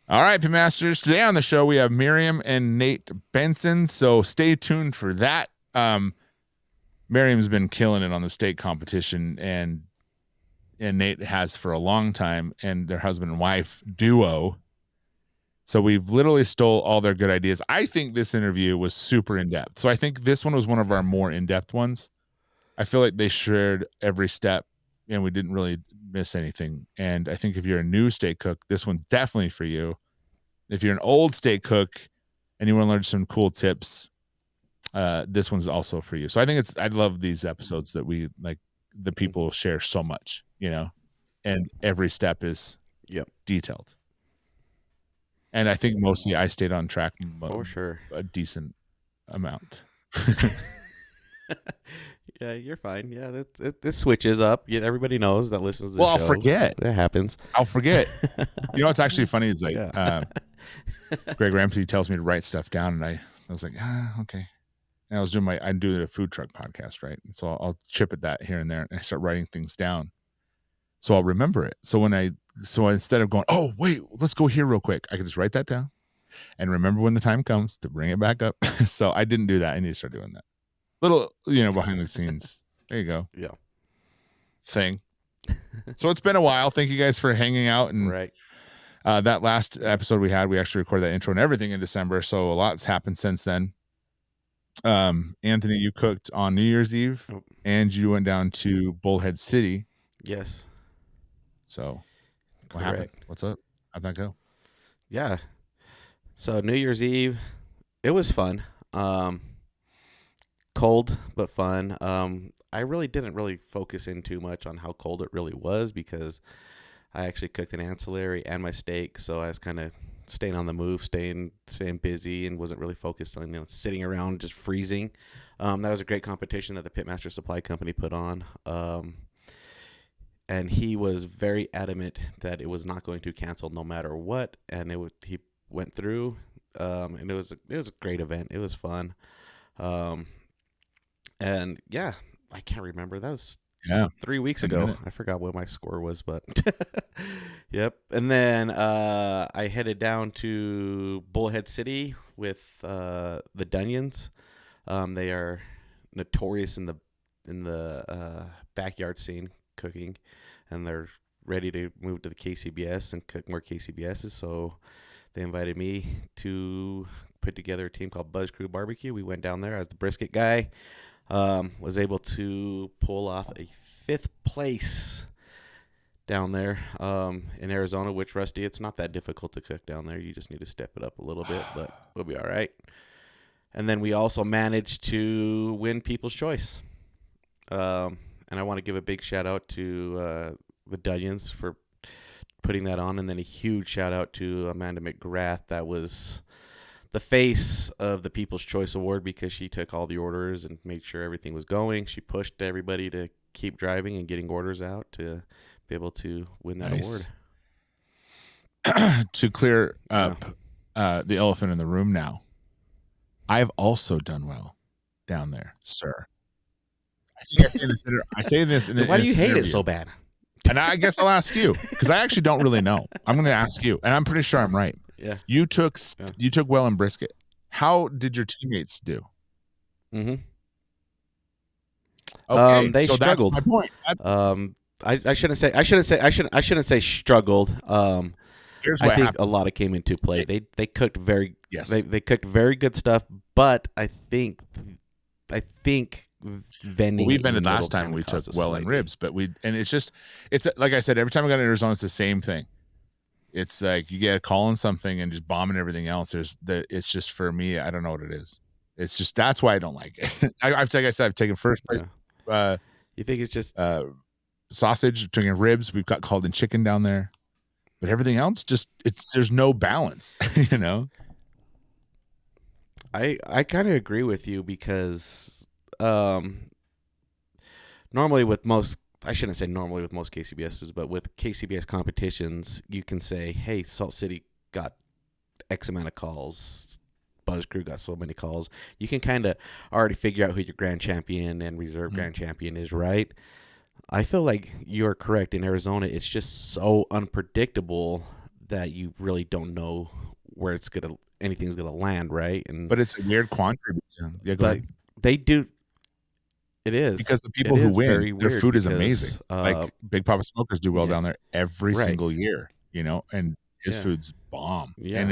All right, Masters. Today on the show we have Miriam and Nate Benson. So stay tuned for that. Miriam's been killing it on the state competition, and Nate has for a long time, and their husband and wife duo. So we've literally stole all their good ideas. I think this interview was super in-depth. So I think this one was one of our more in-depth ones. I feel like they shared every step, and we didn't really miss anything. And I think if you're a new steak cook, this one's definitely for you. If you're an old steak cook and you want to learn some cool tips, this one's also for you. So I think I love these episodes that we like. The people share so much, and every step is detailed. And I think mostly I stayed on track for sure a decent amount. Yeah, you're fine. Yeah, this switches up. Everybody knows that listens to the show. I'll forget. It happens. I'll forget. What's actually funny is like Greg Ramsey tells me to write stuff down, and I was like, okay. And I'm doing a food truck podcast, right? And so I'll chip at that here and there, and I start writing things down, so I'll remember it. So instead of going, oh wait, let's go here real quick, I can just write that down and remember when the time comes to bring it back up. So I didn't do that. I need to start doing that. Little, behind the scenes. There you go. Yeah. Thing. So it's been a while. Thank you guys for hanging out. And right. That last episode we actually recorded that intro and everything in December. So a lot's happened since then. Anthony, you cooked on New Year's Eve, and you went down to Bullhead City. Yes. So what happened? What's up? How'd that go? Yeah. So New Year's Eve, it was fun. Cold but fun. I really didn't focus in too much on how cold it really was, because I actually cooked an ancillary and my steak, so I was kind of staying on the move, staying busy, and wasn't really focused on sitting around just freezing. That was a great competition that the Pitmaster Supply Company put on, and he was very adamant that it was not going to cancel no matter what, and he went through, and it was a great event. It was fun. And yeah, I can't remember. That was 3 weeks ago. I forgot what my score was, but yep. And then I headed down to Bullhead City with the Dunions. They are notorious in the backyard scene cooking, and they're ready to move to the KCBS and cook more KCBSs. So they invited me to put together a team called Buzz Crew Barbecue. We went down there as the brisket guy. Was able to pull off a 5th place down there in Arizona, which, Rusty, it's not that difficult to cook down there. You just need to step it up a little bit, but we'll be all right. And then we also managed to win People's Choice. And I want to give a big shout out to the Dunions for putting that on, and then a huge shout out to Amanda McGrath. That was the face of the People's Choice Award, because she took all the orders and made sure everything was going. She pushed everybody to keep driving and getting orders out to be able to win that award. To clear up the elephant in the room now, I've also done well down there, sir. I think I say this in why do you hate it so bad? And I guess I'll ask you, because I actually don't really know. I'm going to ask you, and I'm pretty sure I'm right. Yeah. You took well in brisket. How did your teammates do? Mm-hmm. Okay, they struggled. That's my point. I shouldn't say struggled. Here's what I think happened. A lot of came into play. They cooked very they cooked very good stuff, but I think vending. We vended last time. We took well in ribs, but it's like I said, every time I got to Arizona, it's the same thing. It's like you get a call on something and just bombing everything else. It's just, for me, I don't know what it is. It's just, that's why I don't like it. I've taken first place. You think it's just sausage, taking ribs. We've got called in chicken down there, but everything else there's no balance. I kind of agree with you, because normally with most. I shouldn't say normally with most KCBSs, but with KCBS competitions, you can say, hey, Salt City got X amount of calls. Buzz Crew got so many calls. You can kind of already figure out who your grand champion and reserve grand champion is, right? I feel like you're correct. In Arizona, it's just so unpredictable that you really don't know where anything's gonna land, right? But it's a weird quandary. Yeah, go But ahead. they do. It is. Because the It people who is win, very their weird food is amazing. because, Like Big Papa Smokers do well yeah, down there every right, single year, and his yeah, food's bomb. yeah,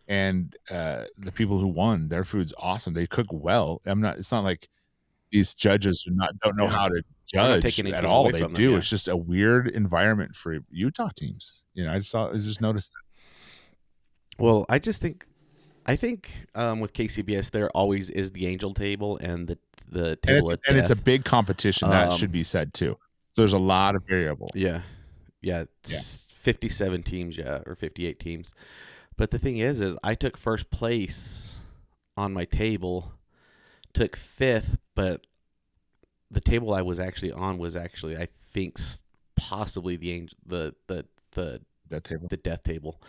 The people who won, their food's awesome. They cook well. It's not like these judges don't know yeah. how to We're not judge taking at anything all. away They from them. do. Yeah. It's just a weird environment for Utah teams. I just noticed that. Well, I think with KCBS there always is the angel table and the table of And it's a death. big competition. That should be said too. So there's a lot of variable. Yeah, yeah. Yeah. It's 57 teams, yeah, or 58 teams. But the thing is I took first place on my table, took fifth, but the table I was actually on was actually I think possibly the angel That table. the death table,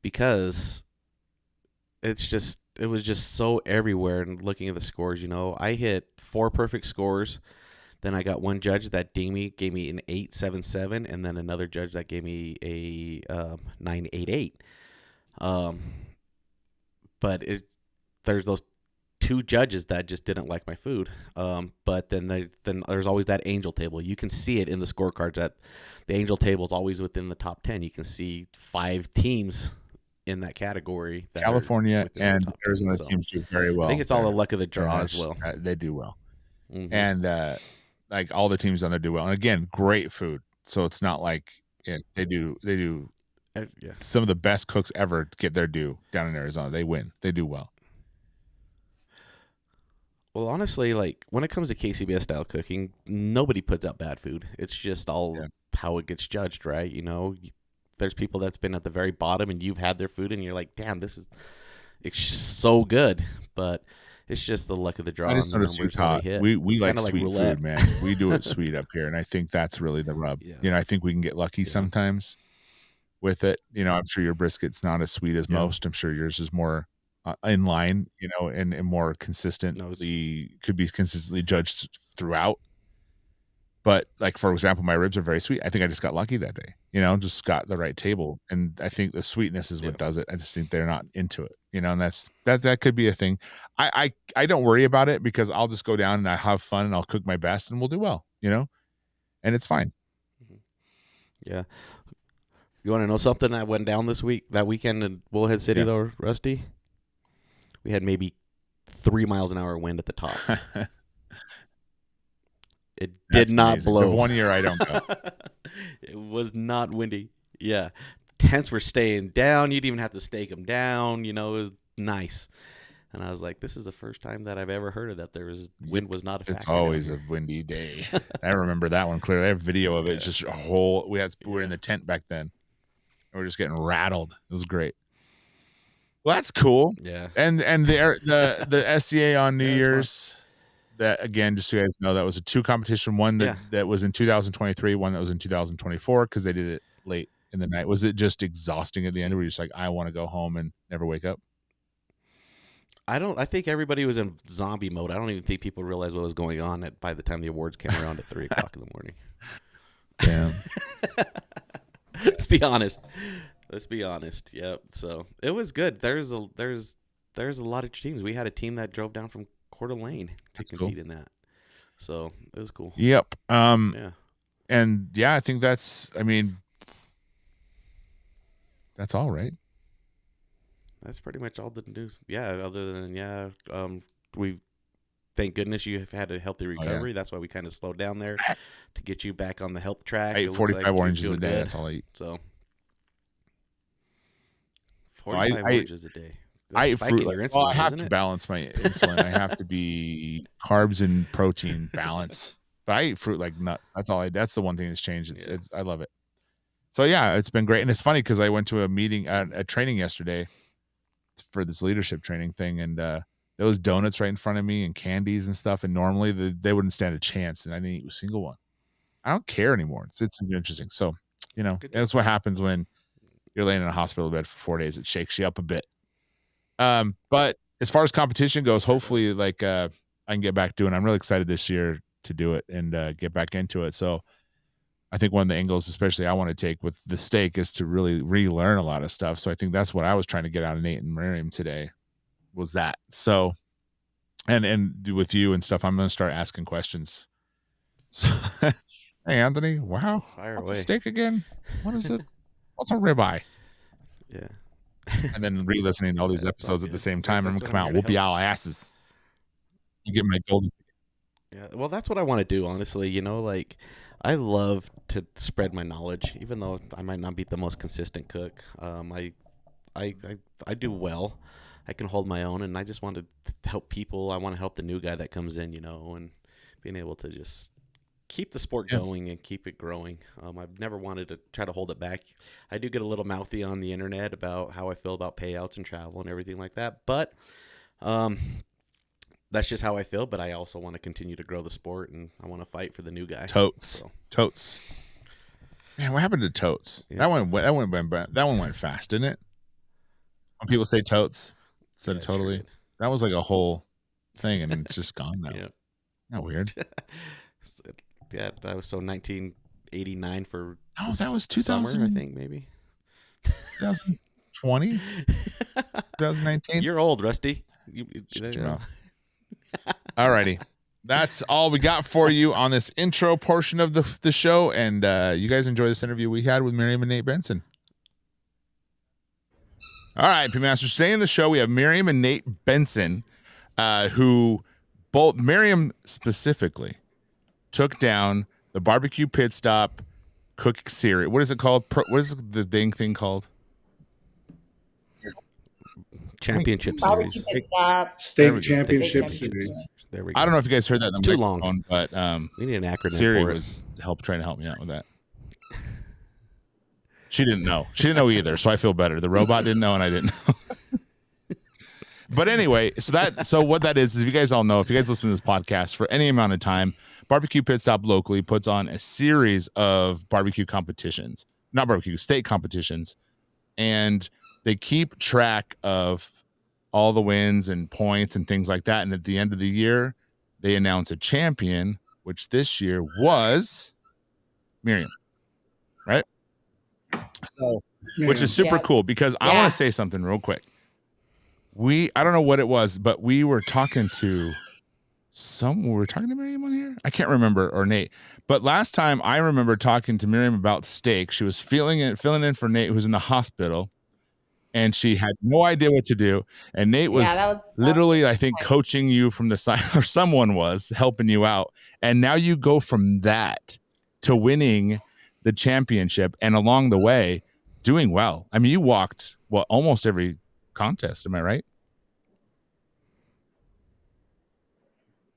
because it was just so everywhere. And looking at the scores, I hit 4 perfect scores. Then I got one judge that gave me an 8.77, and then another judge that gave me a 9.88. But there's those 2 judges that just didn't like my food. But then there's always that angel table. You can see it in the scorecards that the angel table is always within the top 10. You can see 5 teams in that category. That California and Arizona 10, teams do very well. I think it's all the luck of the draw as well. They do well. Mm-hmm. And like all the teams down there do well. And again, great food. So it's not like they do Yeah. Some of the best cooks ever get their due down in Arizona. They win. They do well. Well, honestly, like when it comes to KCBS style cooking, nobody puts out bad food. It's just all how it gets judged, right? There's people that's been at the very bottom and you've had their food and you're like, damn, it's so good. But it's just the luck of the draw. I just noticed Utah. We like sweet food, man. We do it sweet up here, and I think that's really the rub. Yeah. I think we can get lucky sometimes with it. I'm sure your brisket's not as sweet as most. I'm sure yours is more in line, and more consistently could be consistently judged throughout. But like, for example, my ribs are very sweet. I think I just got lucky that day, just got the right table. And I think the sweetness is what does it. I just think they're not into it, and that could be a thing. I don't worry about it because I'll just go down and I have fun and I'll cook my best and we'll do well, and it's fine. Yeah. You want to know something that went down that weekend in Bullhead City though, Rusty? We had maybe 3 miles an hour wind at the top. It did not blow. The one year I don't go. It was not windy. Yeah. Tents were staying down. You'd even have to stake them down. It was nice. And I was like, this is the first time that I've ever heard of that. Wind was not a factor. It's always a windy day. I remember that one clearly. I have video of it. It's just a whole, we were in the tent back then. And we were just getting rattled. It was great. Well, that's cool. Yeah. And the SCA on New Year's, that again, just so you guys know, that was a 2 competition. One that was in 2023, one that was in 2024 because they did it late in the night. Was it just exhausting at the end? Where you're just like, I want to go home and never wake up? I think everybody was in zombie mode. I don't even think people realized what was going on by the time the awards came around at 3 o'clock in the morning. Damn. Let's be honest. Yep. So it was good. There's a lot of teams. We had a team that drove down from Coeur d'Alene to compete in that. So it was cool. Yep. Yeah. And I think that's all, right? That's pretty much all the news. Yeah. Other than, we thank goodness you have had a healthy recovery. That's why we kind of slowed down there to get you back on the health track. I ate 45 oranges a day. That's all I eat. So 45 oranges a day. I eat fruit. I have to balance my insulin. I have to be carbs and protein balance. But I eat fruit like nuts. That's the one thing that's changed. I love it. So it's been great. And it's funny because I went to a meeting, a training yesterday for this leadership training thing. And there was donuts right in front of me and candies and stuff. And normally they wouldn't stand a chance. And I didn't eat a single one. I don't care anymore. It's interesting. So, that's what happens when you're laying in a hospital bed for 4 days. It shakes you up a bit. But as far as competition goes, hopefully I can get back doing it. I'm really excited this year to do it and get back into it. So I think one of the angles, especially I want to take with the steak, is to really relearn a lot of stuff. So I think that's what I was trying to get out of Nate and Miriam today, was that. So, and with you and stuff, I'm going to start asking questions. So, hey, Anthony, wow, Fire what's away. a steak again? What is it? What's a ribeye? Yeah. And then re-listening to all these episodes at the same time, and I'm come out, whoop y'all asses. You get my golden. Yeah, well, that's what I want to do, honestly. You know, like, I love to spread my knowledge, even though I might not be the most consistent cook. I do well. I can hold my own, and I just want to help people. I want to help the new guy that comes in, you know, and being able to just keep the sport going and keep it growing. I've never wanted to try to hold it back. I do get a little mouthy on the internet about how I feel about payouts and travel and everything like that, but that's just how I feel. But I also want to continue to grow the sport, and I want to fight for the new guy. Totes. Man, what happened to totes? Yeah. That one went fast, didn't it? When people say totes instead of totally, sure, that was like a whole thing, and it's just gone now. Isn't that weird? Yeah, that was so 1989 for. Oh, that was 2000. Summer, I think maybe. 2020, 2019. You're old, Rusty. Alrighty, that's all we got for you on this intro portion of the show, and you guys enjoy this interview we had with Miriam and Nate Benson. All right, P-Masters. Today in the show, we have Miriam and Nate Benson, who both, Miriam specifically, took down the barbecue pit stop cook series. What is it called? What is the thing called? Championship series. Steak championship series. There we go. I don't know if you guys heard that. It's too long, but we need an acronym Siri for it. was trying to help me out with that. She didn't know. She didn't know either, so I feel better. The robot didn't know, and I didn't know. But anyway, so what that is if you guys all know, if you guys listen to this podcast for any amount of time, Barbecue Pit Stop locally puts on a series of barbecue competitions, not barbecue, steak competitions, and they keep track of all the wins and points and things like that. And at the end of the year, they announce a champion, which this year was Miriam, right? So, which is super cool, because I want to say something real quick. I don't know what it was, but we were talking to Miriam on here. I can't remember, or Nate. But last time I remember talking to Miriam about steak. She was filling in for Nate, who's in the hospital, and she had no idea what to do. And Nate was literally, I think, coaching you from the side, or someone was helping you out. And now you go from that to winning the championship, and along the way doing well. I mean, you walked almost every contest. Am I right?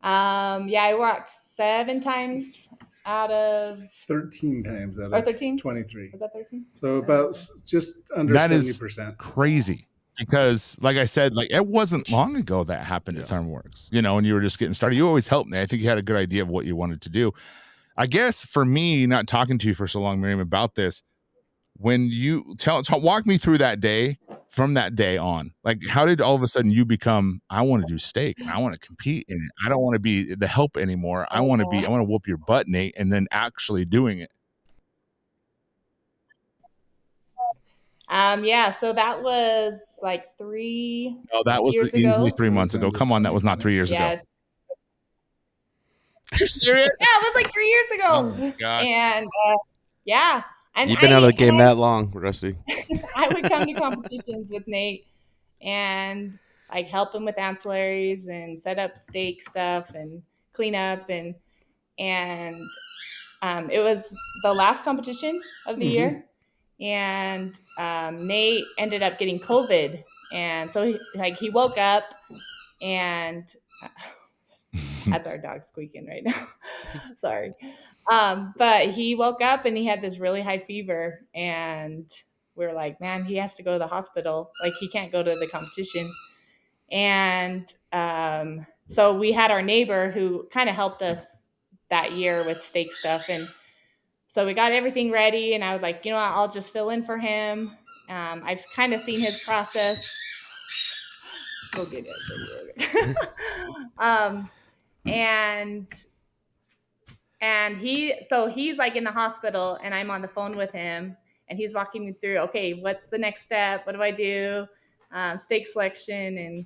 I walked 7 times out of 13 times out of 13? 23. Was that 13? So about just under 70%. Crazy. Because like I said, like it wasn't long ago that happened at Thermworks, you know, and you were just getting started. You always helped me. I think you had a good idea of what you wanted to do. I guess for me, not talking to you for so long, Miriam, about this, when you walk me through that day, from that day on, like how did all of a sudden you become, I want to do steak and I want to compete in it. I don't want to be the help anymore. I want to whoop your butt, Nate, and then actually doing it. So that was like 3 No, that was years easily ago. 3 months ago. Come on, that was not 3 years ago. You're serious? Yeah, it was like 3 years ago. Oh my gosh. And and you've been out of the game that long, Rusty. I would come to competitions with Nate and like help him with ancillaries and set up steak stuff and clean up, and it was the last competition of the year, and Nate ended up getting COVID, and so he woke up, and that's our dog squeaking right now. Sorry. But he woke up and he had this really high fever, and we were like, man, he has to go to the hospital. Like, he can't go to the competition. And so we had our neighbor who kind of helped us that year with steak stuff. And so we got everything ready, and I was like, you know what, I'll just fill in for him. I've kind of seen his process. Go get it. And And he's like in the hospital, and I'm on the phone with him, and he's walking me through, okay, what's the next step? What do I do? Steak selection.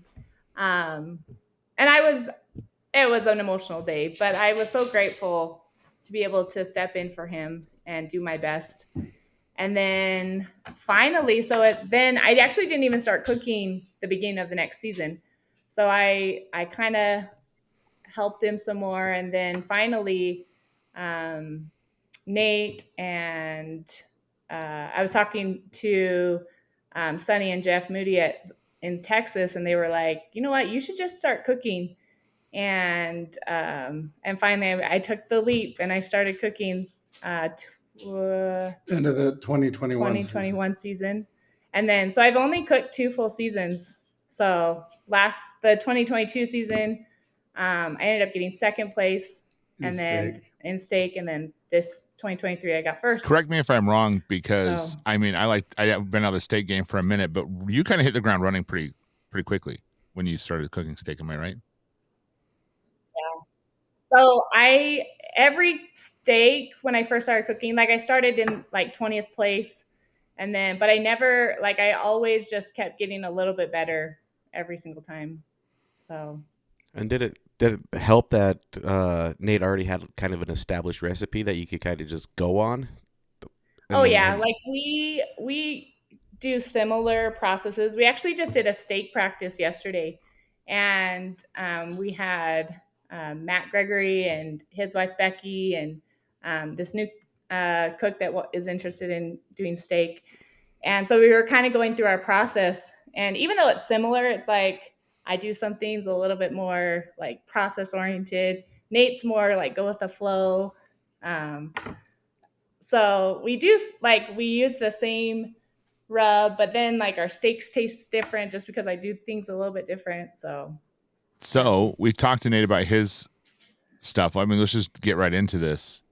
And it was an emotional day, but I was so grateful to be able to step in for him and do my best. And then finally, then I actually didn't even start cooking the beginning of the next season. So I kind of helped him some more. And then finally, Nate and I was talking to Sonny and Jeff Moody in Texas, and they were like, you know what, you should just start cooking. And finally, I took the leap and I started cooking. End of the 2021 season. And then, so I've only cooked 2 full seasons. So the 2022 season, I ended up getting second place in steak. And then this 2023, I got first. Correct me if I'm wrong, because I've been out of the steak game for a minute, but you kind of hit the ground running pretty quickly when you started cooking steak. Am I right? Yeah. So every steak, when I first started cooking, like I started in like 20th place, and then, but I always just kept getting a little bit better every single time. So. And did it help that Nate already had kind of an established recipe that you could kind of just go on? Like we do similar processes. We actually just did a steak practice yesterday, and we had Matt Gregory and his wife Becky, and this new cook that is interested in doing steak. And so we were kind of going through our process, and even though it's similar, it's like I do some things a little bit more like process oriented. Nate's more like go with the flow. So we use the same rub, but then like our steaks taste different just because I do things a little bit different. So we've talked to Nate about his stuff. I mean, let's just get right into this.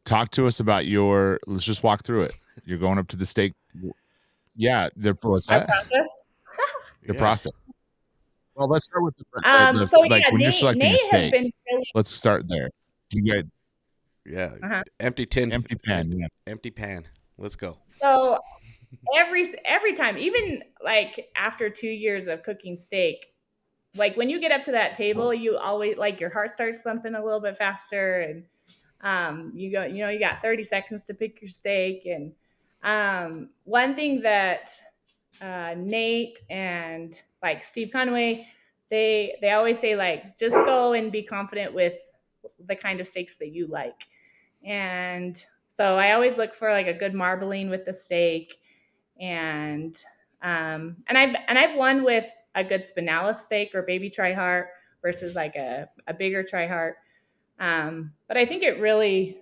Talk to us about let's just walk through it. You're going up to the steak. Yeah. What's that? Process? The process. Well, let's start with when you're selecting Nate a steak. Let's start there. You got empty tin, empty pan, empty pan. Let's go. So every time, even like after 2 years of cooking steak, like when you get up to that table, you always like your heart starts thumping a little bit faster, and you got 30 seconds to pick your steak. And one thing that Nate and like Steve Conway, they always say, like, just go and be confident with the kind of steaks that you like. And so I always look for like a good marbling with the steak, and I've won with a good spinalis steak or baby tri heart versus like a bigger tri heart. But I think it really,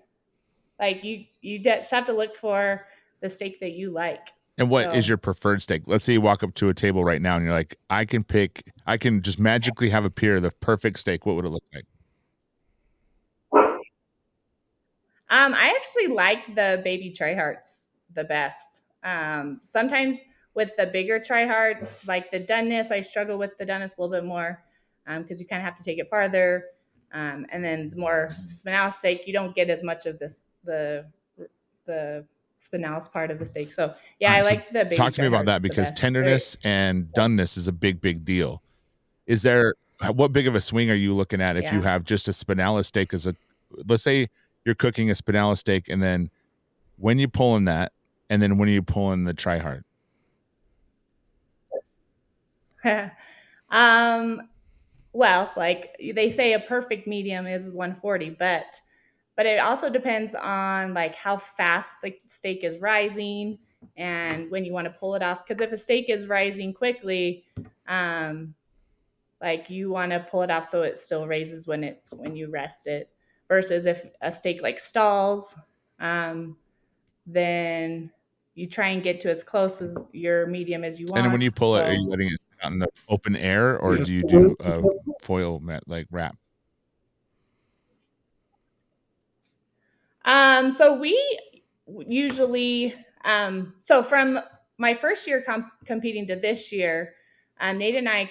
like, you just have to look for the steak that you like. And what is your preferred steak? Let's say you walk up to a table right now and you're like, I can just magically have the perfect steak. What would it look like? I actually like the baby tri hearts the best. Sometimes with the bigger tri hearts, like the doneness, I struggle with the doneness a little bit more because you kind of have to take it farther. And then the more spinalis steak, you don't get as much of the spinalis part of the steak. So yeah, I like the baby. Talk to me about that, because tenderness and doneness is a big deal. Is there, what big of a swing are you looking at if you have just a spinalis steak let's say you're cooking a spinalis steak, and then when you pull in that, and then when you pull in the tri heart? Well, like they say, a perfect medium is 140, but it also depends on like how fast the steak is rising and when you want to pull it off. Because if a steak is rising quickly, like you want to pull it off so it still raises when you rest it. Versus if a steak like stalls, then you try and get to as close as your medium as you want. And when you pull it, are you letting it out in the open air, or do you do a foil mat like wrap? So we usually, so from my first year competing to this year, Nate and I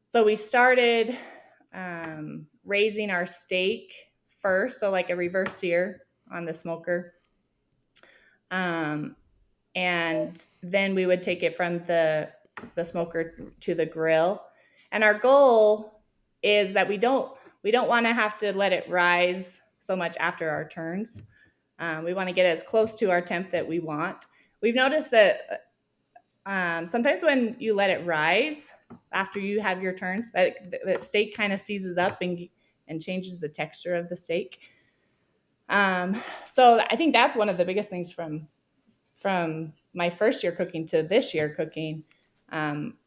so we started raising our steak first, so like a reverse sear on the smoker. And then we would take it from the smoker to the grill. And our goal is that we don't want to have to let it rise so much after our turns. We want to get as close to our temp that we want. We've noticed that sometimes when you let it rise after you have your turns, that steak kind of seizes up and changes the texture of the steak. So I think that's one of the biggest things from my first year cooking to this year cooking,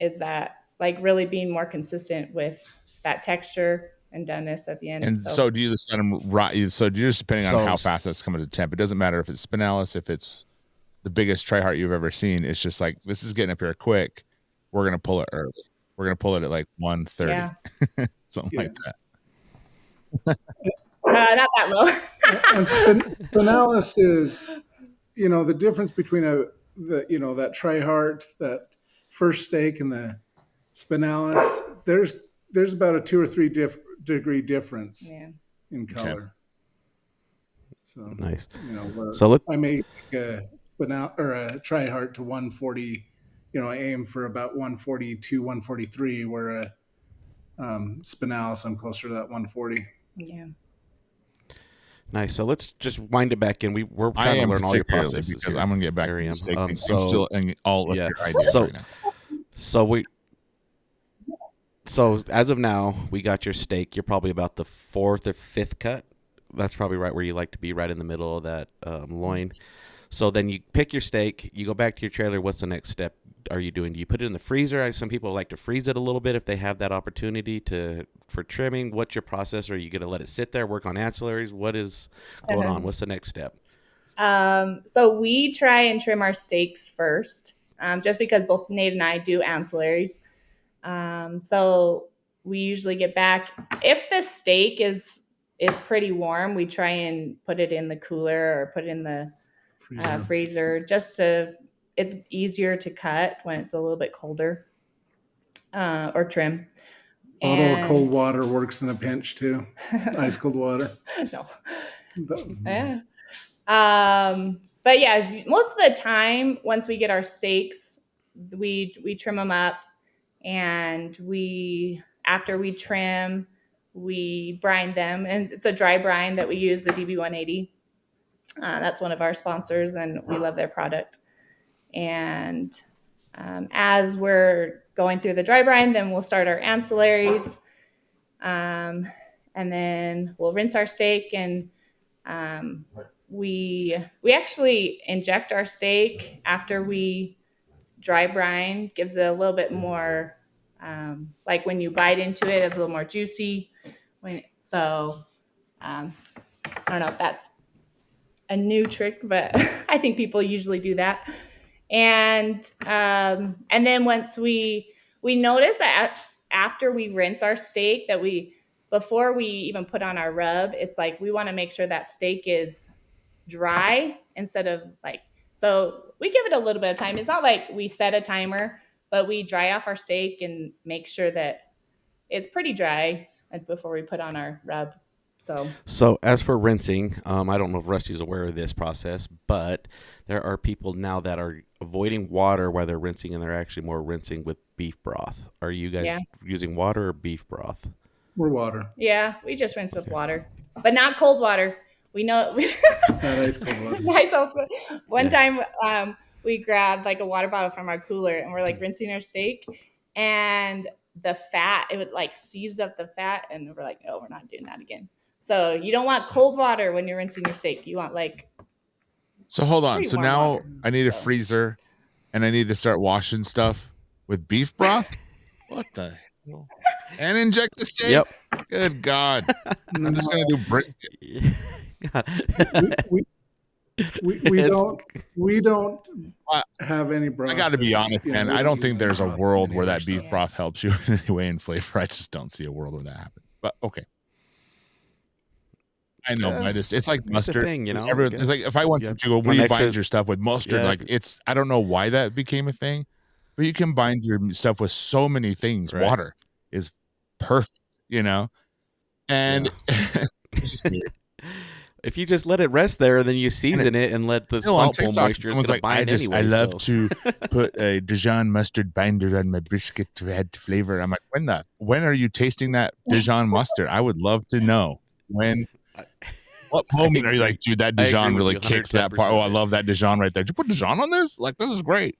is that like really being more consistent with that texture and doneness at the end. And so do you just let them right? So do you just, depending on how fast that's coming to temp, it doesn't matter if it's spinalis, if it's the biggest try heart you've ever seen. It's just like, this is getting up here quick. We're going to pull it early. We're going to pull it at like 1:30, something like that. Not that low. And spinalis is, the difference between that try heart, that first steak, and the spinalis. There's about a 2 or 3 degree difference in color. Okay. So nice. So I may make a spinal or a try heart to 140. I aim for about 142, 143, where a spinalis I'm closer to that 140. Yeah. Nice. So let's just wind it back in. We're trying to learn all your processes because here. I'm going to get back to the steak. I'm still in all of your ideas right now. So as of now, we got your steak. You're probably about the 4th or 5th cut. That's probably right where you like to be, right in the middle of that loin. So then you pick your steak. You go back to your trailer. What's the next step are you doing? Do you put it in the freezer? Some people like to freeze it a little bit if they have that opportunity for trimming. What's your process? Or are you going to let it sit there, work on ancillaries? What is going on? What's the next step? So we try and trim our steaks first, just because both Nate and I do ancillaries. So we usually get back. If the steak is pretty warm, we try and put it in the cooler or put it in the freezer, just it's easier to cut when it's a little bit colder, or trim. Bottle of cold water works in a pinch too. Ice cold water. No. Yeah. But yeah, most of the time, once we get our steaks, we trim them up, and after we trim, we brine them, and it's a dry brine that we use, the DB180. That's one of our sponsors, and we love their product. And as we're going through the dry brine, then we'll start our ancillaries, and then we'll rinse our steak, and we actually inject our steak after we dry brine. Gives it a little bit more, like when you bite into it, it's a little more juicy. I don't know if that's a new trick, but I think people usually do that. And then once we notice that after we rinse our steak, that before we even put on our rub, it's like we want to make sure that steak is dry instead of so we give it a little bit of time. It's not like we set a timer, but we dry off our steak and make sure that it's pretty dry before we put on our rub. So as for rinsing, I don't know if Rusty's aware of this process, but there are people now that are avoiding water while they're rinsing, and they're actually more rinsing with beef broth. Are you guys using water or beef broth? We're water. Yeah, we just rinse with water, but not cold water. We know not ice cold water. Nice old school. One time, we grabbed like a water bottle from our cooler, and we're like rinsing our steak, and the fat, it would like seize up the fat, and we're like, no, we're not doing that again. So you don't want cold water when you're rinsing your steak. You want So hold on. So now water. I need a freezer, and I need to start washing stuff with beef broth. What the hell? And inject the steak. Yep. Good God. I'm just gonna do brisket. We don't have any broth. I got to be honest, man. I don't think there's a world where that beef broth helps you in any way in flavor. I just don't see a world where that happens. But okay. I know, but it's like mustard. Thing, it's like if I went to go, what do you bind your stuff with? Mustard. Yeah. Like I don't know why that became a thing, but you can bind your stuff with so many things. Right. Water is perfect, and it's just weird. If you just let it rest there and then you season it and let the salt bowl moisture, it's going to bind anyway. I love to put a Dijon mustard binder on my brisket to add flavor. I'm like, when are you tasting that Dijon mustard? I would love to know when. What moment are you like, dude, that Dijon really kicks that part? Oh, I love that Dijon right there. Did you put Dijon on this? Like, this is great.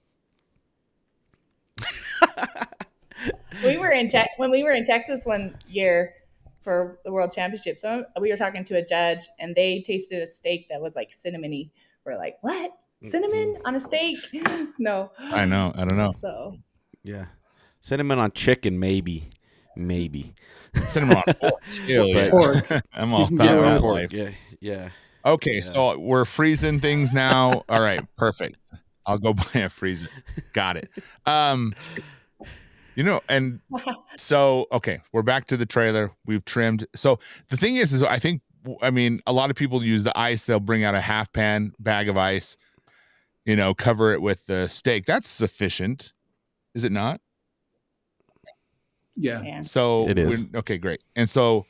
When we were in Texas one year for the World Championship, we were talking to a judge, and they tasted a steak that was like cinnamony. We're like, what? Cinnamon on a steak? No. I know. I don't know. So yeah, cinnamon on chicken, maybe. Cinnamon on pork. Yeah. I'm all about that life. Yeah. Okay, so we're freezing things now. All right, perfect. I'll go buy a freezer. Got it. And so, okay, we're back to the trailer. We've trimmed. So the thing is I mean, a lot of people use the ice. They'll bring out a half pan bag of ice, cover it with the steak. That's sufficient. Is it not? Yeah. So it is. Okay, great. And so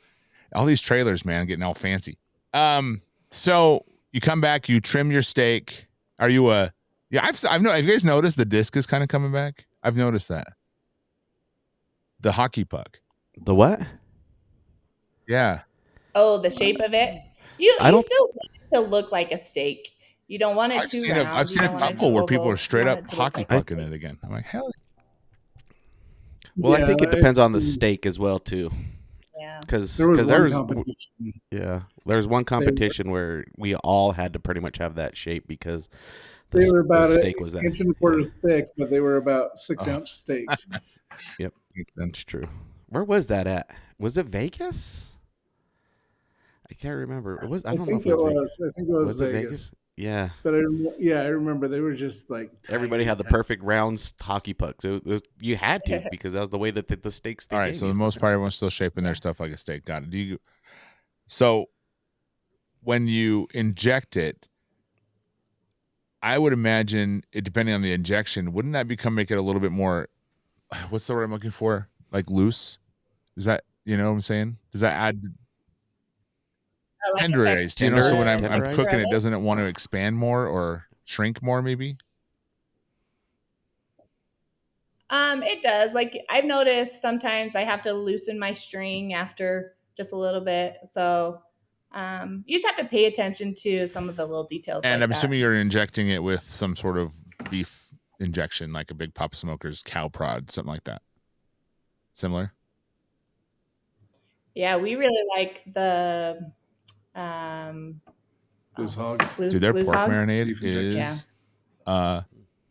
all these trailers, man, getting all fancy. So you come back, you trim your steak. Are you have you guys noticed the disc is kind of coming back? I've noticed that. The hockey puck. The what? Yeah. Oh, the shape of it. You still want it to look like a steak. You don't want it too round. I've seen a couple where people are straight up hockey pucking it again. I'm like, hell. Well, I think it depends on the steak as well too. Yeah. Because there's one competition where we all had to pretty much have that shape because they were about the steak was that inch and a quarter thick, but they were about 6-ounce steaks. Yep, that's true. Where was that at? Was it Vegas? I can't remember. I don't know if it was Vegas. I think it was Vegas. Yeah. But I remember they were just like everybody had the perfect round hockey pucks. You had to because that was the way that the steaks. All right, so the most part, everyone's still shaping their stuff like a steak. Got it. So when you inject it, I would imagine it, depending on the injection, wouldn't that make it a little bit more? What's the word I'm looking for? Like loose? Is that what I'm saying? Does that add? Tenderized, so when I'm cooking it, doesn't it want to expand more or shrink more maybe? It does. Like I've noticed sometimes I have to loosen my string after just a little bit. So you just have to pay attention to some of the little details. And I'm assuming you're injecting it with some sort of beef injection, like a Big Papa Smoker's cow prod, something like that. Similar? Yeah, we really like the Blues Hog. Dude, their pork marinade is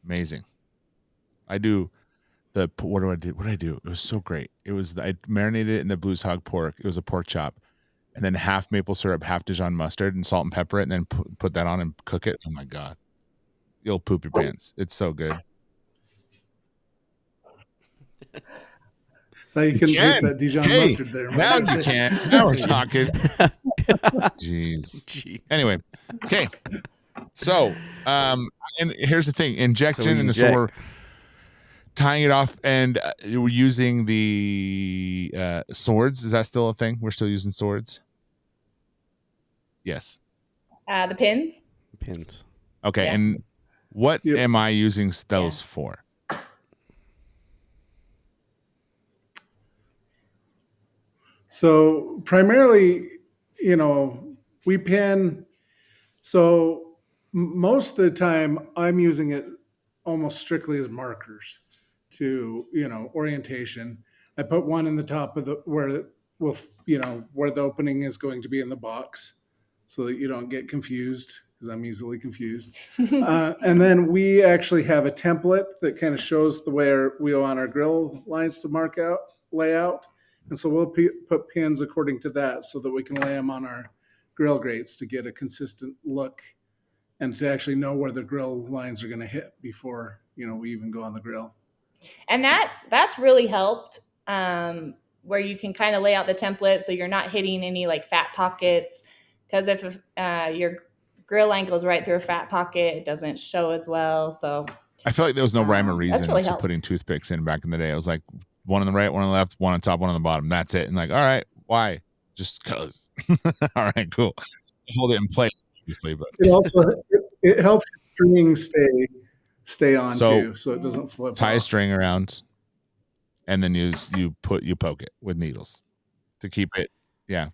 amazing. I do what did I do? It was so great. I marinated it in the Blues Hog pork. It was a pork chop, and then half maple syrup, half Dijon mustard, and salt and pepper it, and then put that on and cook it. Oh my god, you'll poop your pants. It's so good. So you can taste that Dijon mustard there. Now you can. Now we're talking. Jeez. Anyway, okay. So, and here's the thing: injection, and so we're tying it off, and we're using the swords. Is that still a thing? We're still using swords. Yes. The pins. Pins. Okay, and what am I using those for? So primarily, we pin. So most of the time, I'm using it almost strictly as markers to, orientation. I put one in the top of where the opening is going to be in the box, so that you don't get confused, because I'm easily confused. And then we actually have a template that kind of shows where we want our grill lines to lay out. And so we'll put pins according to that so that we can lay them on our grill grates to get a consistent look and to actually know where the grill lines are going to hit before, we even go on the grill. And that's really helped where you can kind of lay out the template so you're not hitting any like fat pockets. Because if your grill line goes right through a fat pocket, it doesn't show as well. So I feel like there was no rhyme or reason to putting toothpicks in back in the day. I was like, one on the right, one on the left, one on top, one on the bottom. That's it. And like, all right, why? Just cause. All right, cool. hold it in place, obviously, but it also it helps your string stay on So, too, so it doesn't flip tie a off. string around, and then you poke it with needles to keep it,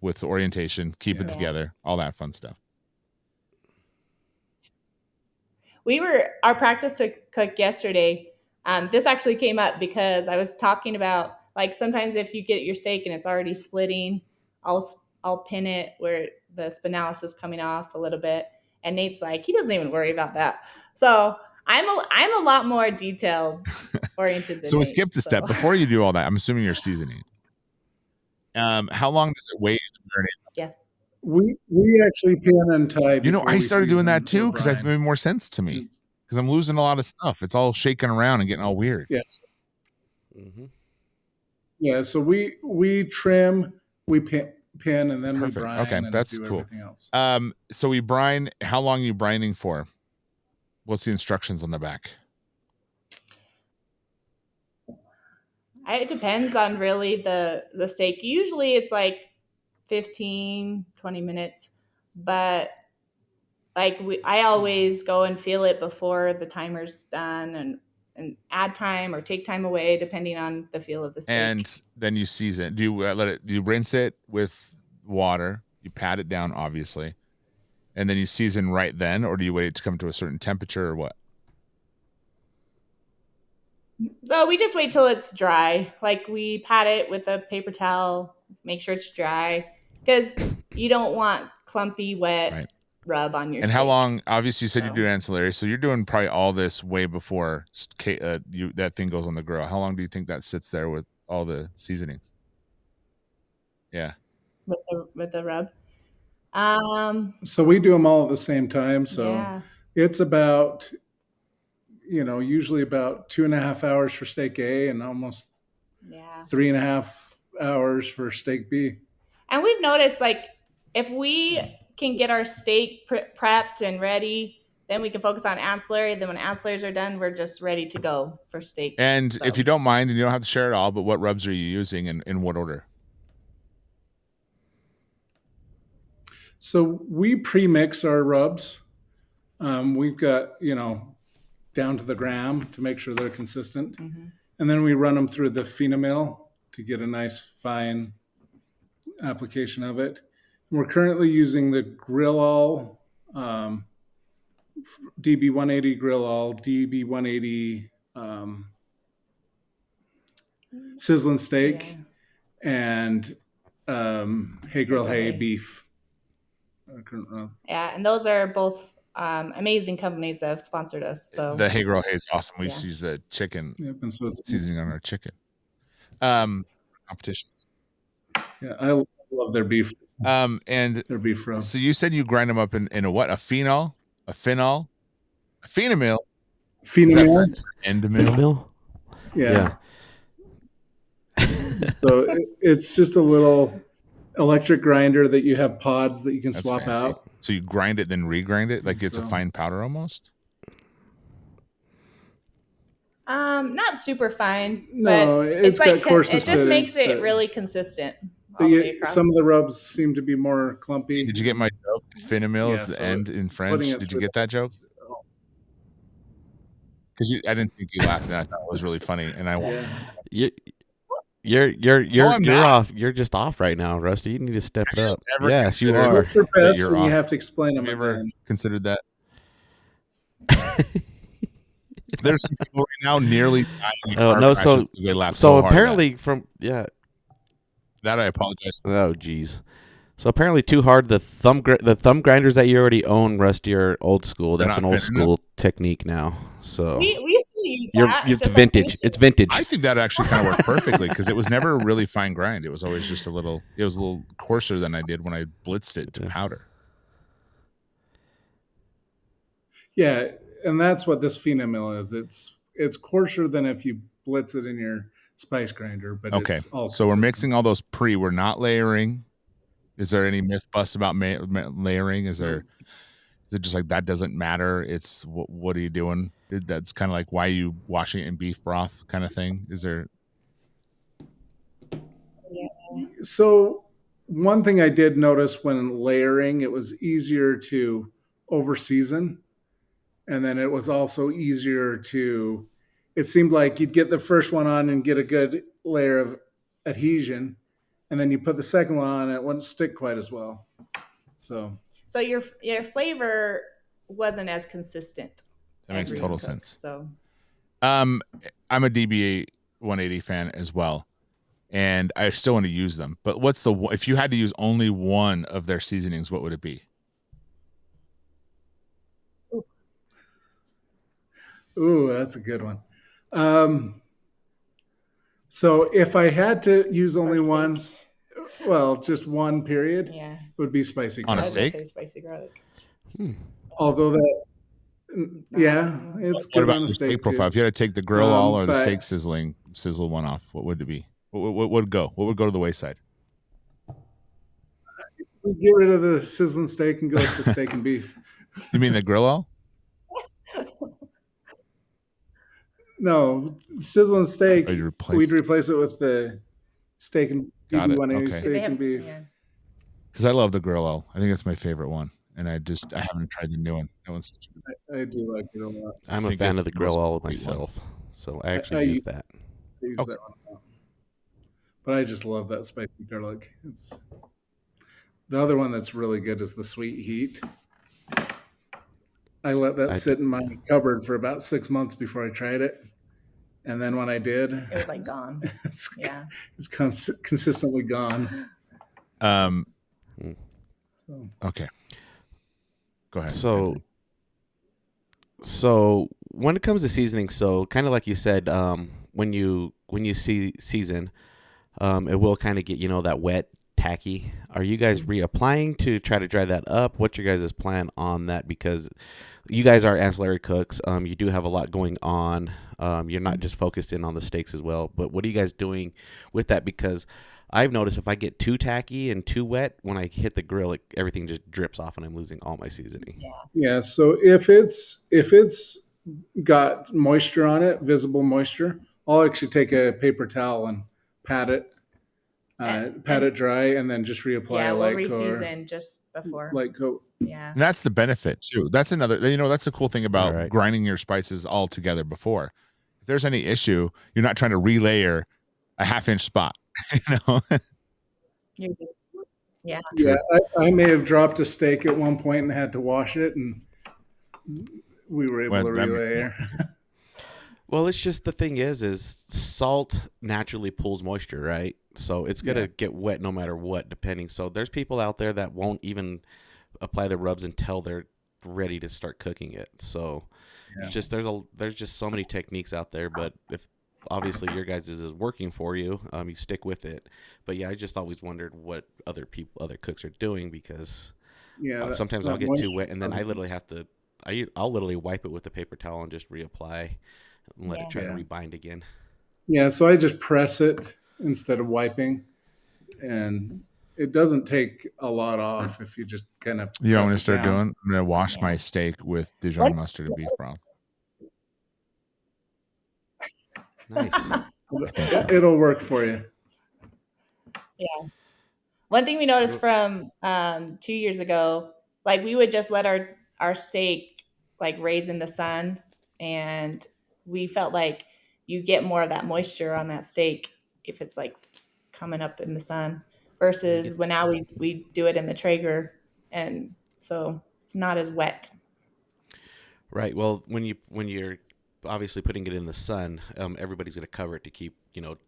with orientation, keep it together, all that fun stuff. Our practice to cook yesterday. This actually came up because I was talking about, like, sometimes if you get your steak and it's already splitting, I'll pin it where the spinalis is coming off a little bit. And Nate's like, he doesn't even worry about that. So I'm a lot more detailed oriented than So we Nate, skipped a step. Before you do all that, I'm assuming you're seasoning. How long does it wait to marinate? Yeah. We actually pan and tie. I started doing that too because that made more sense to me. Because I'm losing a lot of stuff. It's all shaking around and getting all weird. Yes. Mm-hmm. Yeah. So we trim, we pin, and then we brine. Okay, and that's do cool. Everything else. So we brine. How long are you brining for? What's the instructions on the back? It depends on really the steak. Usually it's like 15, 20 minutes, but like I always go and feel it before the timer's done and add time or take time away depending on the feel of the steak. And then you season. Do you do you rinse it with water? You pat it down, obviously, and then you season right then, or do you wait to come to a certain temperature, or what? So we just wait till it's dry. Like we pat it with a paper towel, make sure it's dry, because you don't want clumpy, wet rub on your steak. And how long? Obviously, you said you do ancillary, so you're doing probably all this way before that thing goes on the grill. How long do you think that sits there with all the seasonings? Yeah, with the rub. So we do them all at the same time. So it's about, usually about 2.5 hours for steak A and almost 3.5 hours for steak B. And we've noticed, like, if we can get our steak prepped and ready, then we can focus on ancillary. Then when ancillaries are done, we're just ready to go for steak. And if you don't mind, and you don't have to share it all, but what rubs are you using and in what order? So we pre-mix our rubs. We've got, down to the gram to make sure they're consistent. Mm-hmm. And then we run them through the Phenamill to get a nice fine application of it. We're currently using the Grill All, DB180 Grill All, DB180 Sizzling Steak, and Hey Grill Hey Beef. Yeah, and those are both amazing companies that have sponsored us. So the Hey Girl Hey is awesome. We used to use the chicken seasoning on our chicken. Competitions. Yeah, I love their beef. And their beef rub. So you said you grind them up in a what? A phenol, a Phenamill. Phenamill. Yeah. So it's just a little electric grinder that you have pods that you can swap out. So you grind it, then regrind it, like it's a fine powder almost. Not super fine. No, it's got coarse. It just makes it really consistent. Some of the rubs seem to be more clumpy. Did you get my joke? Phenamill is the end in French. Did you get that joke? Because I didn't think you laughed, and I thought it was really funny. And You're off. You're just off right now, Rusty. You need to step it up. Yes, you are. What's your best when you have to explain them? Have you ever considered that? There's some people right now nearly dying. Oh no! So they laugh so hard apparently that I apologize. Oh geez. So apparently too hard. The thumb grinders that you already own, Rusty, are old school. That's an old school technique now. So we still use that. It's vintage. It's vintage. I think that actually kind of worked perfectly because it was never a really fine grind. It was always just a little. It was a little coarser than I did when I blitzed it to powder. Yeah, and that's what this Phenamill is. It's coarser than if you blitz it in your spice grinder. But it's all so we're mixing all those pre. We're not layering. Is there any myth bust about layering? Is it just like that doesn't matter? It's what are you doing? That's kind of like why are you washing it in beef broth kind of thing. Is there? Yeah. So one thing I did notice when layering, it was easier to over season. And then it was also easier to, it seemed like you'd get the first one on and get a good layer of adhesion. And then you put the second one on and it wouldn't stick quite as well. So your flavor wasn't as consistent. That makes total sense. So I'm a DBA 180 fan as well, and I still want to use them. But if you had to use only one of their seasonings, what would it be? Ooh, that's a good one. So if I had to use only one, just one period, it would be spicy garlic. On a steak? Spicy garlic. Although it's What good about on a your steak profile? too. If you had to take the grill all or the steak sizzle one off, what would it be? What would go? What would go to the wayside? Get rid of the sizzling steak and go with the steak and beef. You mean the grill all? No, sizzling steak. Oh, we'd replace it with the steak and beef. Got it. Okay. Steak and beef. Because I love the grill all. I think it's my favorite one, and I haven't tried the new one. That one's such a good. I do like it a lot. I'm a fan of the grill all myself, so I actually use that. That one. But I just love that spicy garlic. It's the other one that's really good is the sweet heat. I let that sit in my cupboard for about 6 months before I tried it. And then when I did, it was like gone. It's consistently gone. Okay. Go ahead. So when it comes to seasoning, so kind of like you said, when you season, it will kind of get, that wet, tacky. Are you guys reapplying to try to dry that up? What's your guys' plan on that? Because you guys are ancillary cooks. You do have a lot going on. You're not just focused in on the steaks as well. But what are you guys doing with that? Because I've noticed if I get too tacky and too wet, when I hit the grill, everything just drips off and I'm losing all my seasoning. Yeah. So if it's got moisture on it, visible moisture, I'll actually take a paper towel and pat it dry, and then just reapply a light coat. Yeah, we'll reseason just before. Light coat. Yeah. And that's the benefit too. That's another, that's the cool thing about grinding your spices all together before. If there's any issue, you're not trying to relayer a half-inch spot. Yeah. Yeah. I may have dropped a steak at one point and had to wash it, and we were able to relayer. Well, it's just the thing is salt naturally pulls moisture, right? So it's going to get wet no matter what, depending. So there's people out there that won't even apply the rubs until they're ready to start cooking it. So it's just there's just so many techniques out there. But if obviously your guys' is working for you, you stick with it. But I just always wondered what other cooks are doing, because sometimes I'll get too wet, and then I literally have to. I'll literally wipe it with a paper towel and just reapply and let it try to rebind again. Yeah, so I just press it instead of wiping, and it doesn't take a lot off if you just kind of. You know what I'm going to start doing? I'm going to wash my steak with Dijon mustard and beef broth. Nice. It'll work for you. Yeah. One thing we noticed from 2 years ago, like we would just let our steak like raise in the sun, and we felt like you get more of that moisture on that steak if it's like coming up in the sun versus when now we do it in the Traeger, and so it's not as wet. Right. Well, when you're obviously putting it in the sun, everybody's going to cover it to keep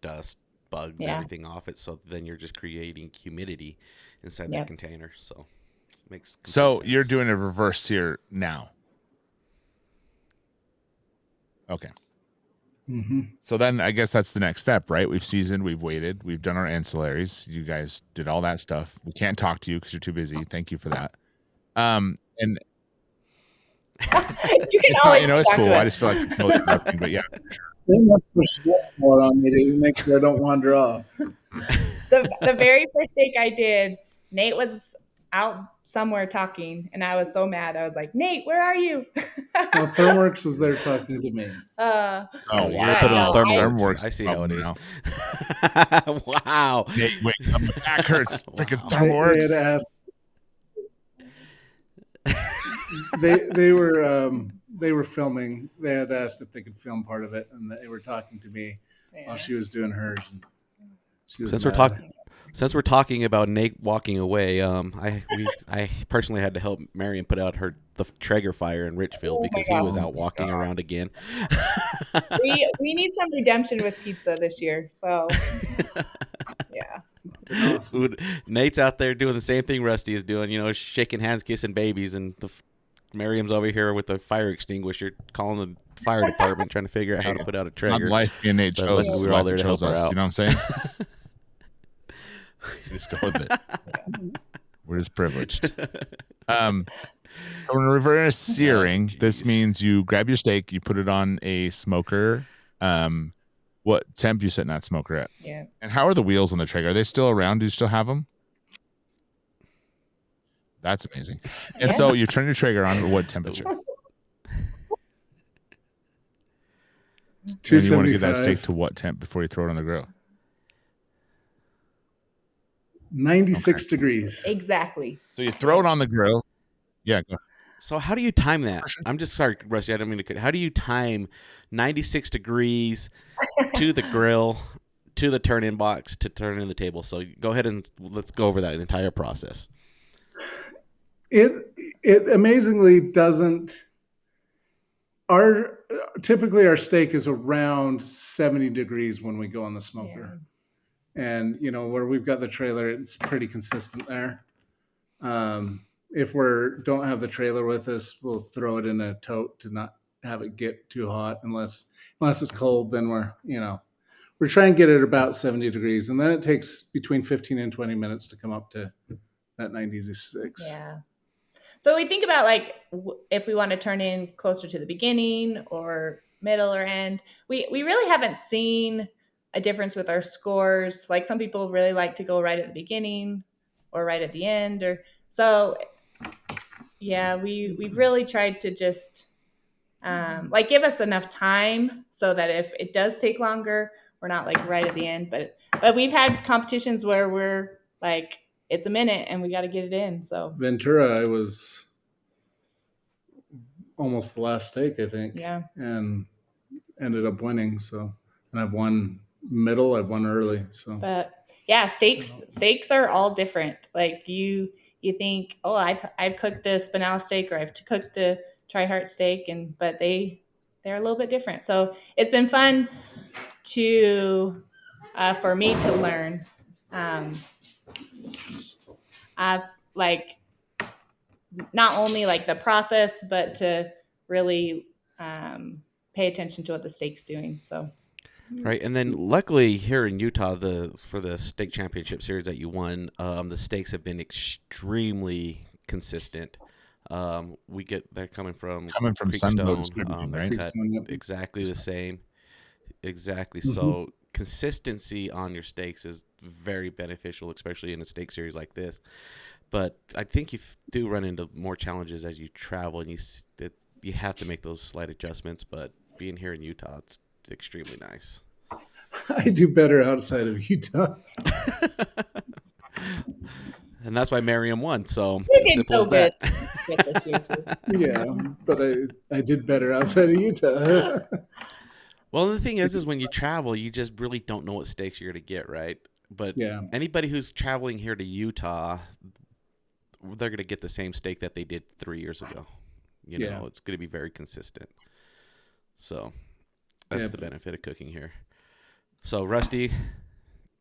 dust, bugs, everything off it. So then you're just creating humidity inside that container. So it makes sense. You're doing a reverse sear now. Okay. Mm-hmm. So then I guess that's the next step, right? We've seasoned, we've waited, we've done our ancillaries. You guys did all that stuff. We can't talk to you because you're too busy. Thank you for that. And you can always it's cool. I just feel like I'm totally interrupting, but yeah. They must push more on me to make sure I don't wander off. The very first steak I did, Nate was out somewhere talking, and I was so mad. I was like, Nate, where are you? No, Thermworks was there talking to me. Oh, you're wow. gonna put it on No, Thermworks. I see how it is. Wow. Nate wakes up, my back hurts. Freaking Wow. Thermworks. They had asked. They were filming. They had asked if they could film part of it, and they were talking to me while she was doing hers. And she was Since we're talking about Nate walking away, I personally had to help Miriam put out the Traeger fire in Richfield because he was out walking around again. we need some redemption with pizza this year. So yeah. awesome. Nate's out there doing the same thing Rusty is doing, shaking hands, kissing babies, and Miriam's over here with the fire extinguisher, calling the fire department, trying to figure out how to put out a Traeger. Not life being Nate But chose. luckily We we're all there to help her us. out. You know what I'm saying? Just go with it. We're just privileged. So in reverse searing, this means you grab your steak, you put it on a smoker. What temp you setting that smoker at? Yeah. And how are the wheels on the Traeger? Are they still around? Do you still have them? That's amazing. And so you turn your Traeger on at what temperature? And you want to get that steak to what temp before you throw it on the grill? 96 degrees. Exactly. So you throw it on the grill. Yeah. Go. So how do you time that? I'm just sorry, Rusty. I don't mean to cut. How do you time 96 degrees to the grill, to the turn-in box, to turn in the table? So go ahead and let's go over that entire process. It amazingly doesn't. Typically our steak is around 70 degrees when we go on the smoker. Yeah. And where we've got the trailer, it's pretty consistent there. If don't have the trailer with us, we'll throw it in a tote to not have it get too hot unless it's cold. Then we're trying to get it about 70 degrees, and then it takes between 15 and 20 minutes to come up to that 96. Yeah. So we think about if we want to turn in closer to the beginning or middle or end. We really haven't seen a difference with our scores. Like some people really like to go right at the beginning or right at the end, or so. Yeah, we've really tried to just give us enough time so that if it does take longer, we're not right at the end. But we've had competitions where we're it's a minute and we got to get it in. So Ventura, I was almost the last steak, I think. Yeah. And ended up winning. So, and I've won middle, I've won early. So, but yeah, steaks are all different. Like you think, oh, I've cooked a spinal steak or I've cooked a tri-heart steak, but they're a little bit different. So it's been fun for me to learn. I've not only the process, but to really pay attention to what the steak's doing. So. Right, and then luckily here in Utah, for the steak championship series that you won, the steaks have been extremely consistent. They're coming from Creekstone, they're cut exactly the same, exactly. Mm-hmm. So consistency on your steaks is very beneficial, especially in a steak series like this. But I think you do run into more challenges as you travel, and you have to make those slight adjustments. But being here in Utah, it's extremely nice. I do better outside of Utah. And that's why Miriam won. So simple as that. Yeah, but I did better outside of Utah. Well, the thing is when you travel, you just really don't know what steaks you're going to get, right? But anybody who's traveling here to Utah, they're going to get the same steak that they did 3 years ago. It's going to be very consistent. So that's the benefit of cooking here. So, Rusty,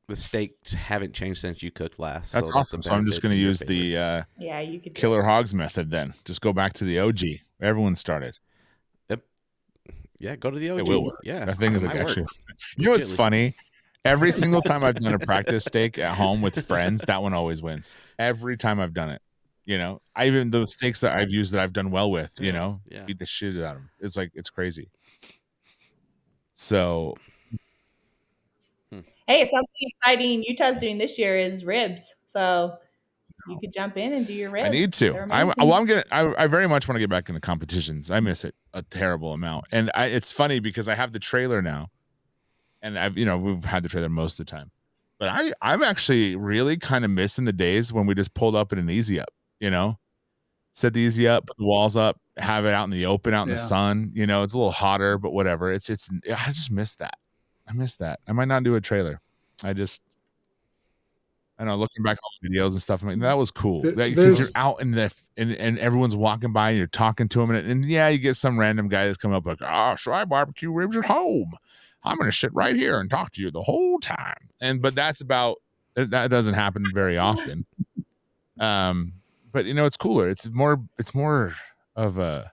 the steaks haven't changed since you cooked last. That's awesome. So I'm just going to use the you could Killer Hogs method then. Just go back to the OG. Everyone started. Yep. Yeah, go to the OG. It will work. Yeah. That thing is actually. You know what's funny? Every single time I've done a practice steak at home with friends, that one always wins. Every time I've done it. Even those steaks that I've used that I've done well with, beat the shit out of them. It's crazy. So, hey, something exciting Utah's doing this year is ribs. So you could jump in and do your ribs. I need to. I very much want to get back into competitions. I miss it a terrible amount. And it's funny because I have the trailer now, and we've had the trailer most of the time. But I'm actually really kind of missing the days when we just pulled up in an easy up, set the easy up, put the walls up, have it out in the open, out in the sun. It's a little hotter, but whatever. I just miss that. I miss that. I might not do a trailer. I know, looking back on videos and stuff, I'm like, that was cool because you're out and everyone's walking by and you're talking to them, and you get some random guy that's coming up like, so I barbecue ribs at home. I'm going to sit right here and talk to you the whole time. But that doesn't happen very often. But it's cooler. It's more of a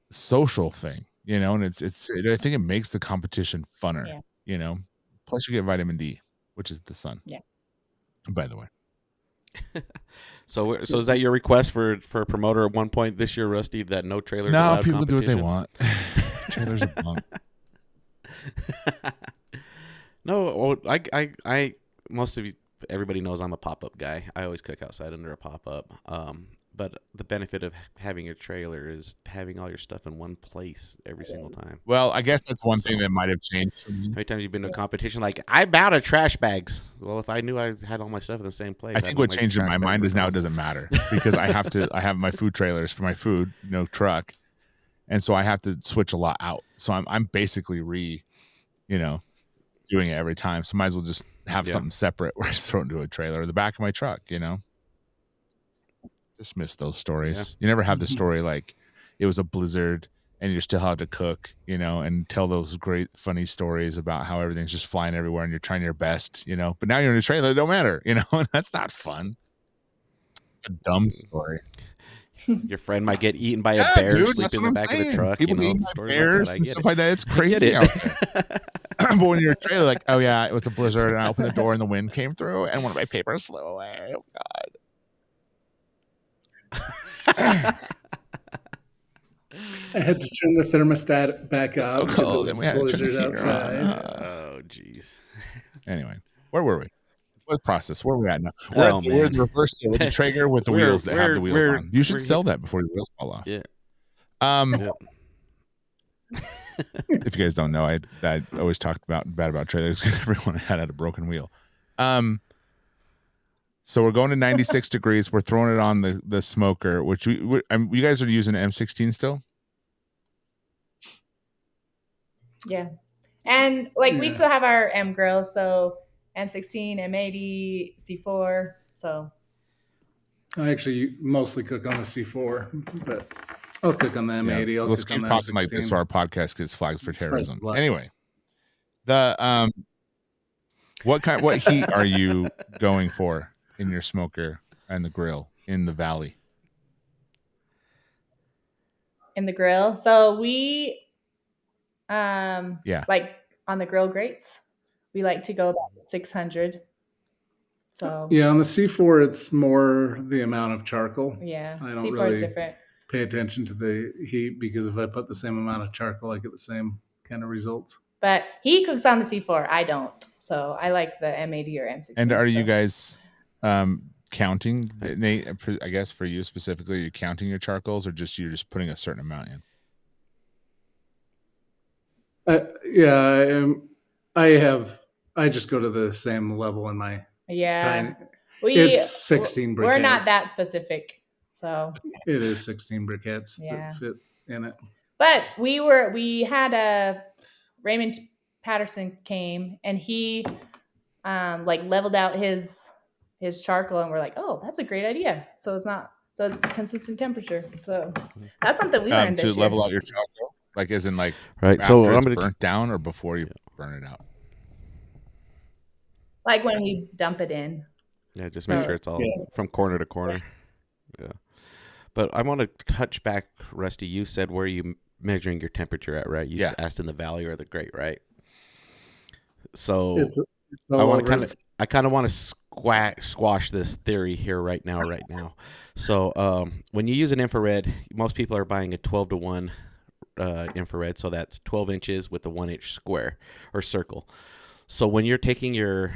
social thing, and I think it makes the competition funner, plus you get vitamin D, which is the sun. Yeah. By the way. So is that your request for a promoter at one point this year, Rusty, that no trailers? No, people do what they want. Trailers are bunk. No, I most of you, everybody knows I'm a pop-up guy. I always cook outside under a pop-up. But the benefit of having a trailer is having all your stuff in one place every single time. Well, I guess that's one thing that might have changed for me. How many times you've been to a competition like, I'm out of trash bags? Well, if I knew I had all my stuff in the same place. I think what changed in my mind is now it doesn't matter because I have my food trailers for my food, no truck. And so I have to switch a lot out. So I'm basically doing it every time. So might as well just have something separate where I just throw it into a trailer or the back of my truck, Just miss those stories. You never have the story like it was a blizzard and you're still had to cook, and tell those great funny stories about how everything's just flying everywhere and you're trying your best, but now you're in a trailer, it don't matter, and that's not fun. It's a dumb story. Your friend might get eaten by a bear, sleep in the back of the truck. People eat bears and stuff like that. It's crazy out there. But when you're in a trailer, like, oh yeah, it was a blizzard and I opened the door and the wind came through and one of my papers flew away. Oh God. I had to turn the thermostat back up because cold, it was blizzard outside. Oh, jeez. Anyway, where were we? What process? Where are we at now? We're at the reverse with the Traeger with the wheels that have the wheels on. You should sell that before your wheels fall off. Yeah. If you guys don't know, I always talked bad about trailers because everyone had a broken wheel. So we're going to 96 degrees. We're throwing it on the smoker, which you guys are using an M16 still? Yeah. And we still have our M grills, so M16, M80, C4. So I actually mostly cook on the C4, but I'll cook on the M80. I'll let's cook keep on talking the like this so our podcast gets flags for terrorism. Blood. Anyway, what heat are you going for in your smoker and the grill in the valley? In the grill, so we like on the grill grates, we like to go about 600. So on the C4 it's more the amount of charcoal. Yeah, I don't C4 really is different. Pay attention to the heat because if I put the same amount of charcoal, I get the same kind of results. But he cooks on the C4. I don't. So I like the M80 or M16. And are you guys counting, Nate? I guess for you specifically, are you counting your charcoals or you're just putting a certain amount in? I just go to the same level in my time. It's 16 briquettes. We're not that specific. So it is 16 briquettes that fit in it. But we had Raymond Patterson came and he leveled out his charcoal and we're like, oh, that's a great idea. So it's consistent temperature. So that's something we learned this year. To level out your charcoal, as in right. After so it's burnt down or before you burn it out. Like when we dump it in. Yeah, just make sure it's all from corner to corner. Yeah. But I want to touch back, Rusty. You said where you measuring your temperature at, right? You asked in the valley or the grate, right? So I kind of want to squash this theory here right now. So when you use an infrared, most people are buying a 12-to-1 infrared, so that's 12 inches with a 1-inch square or circle. So when you're taking your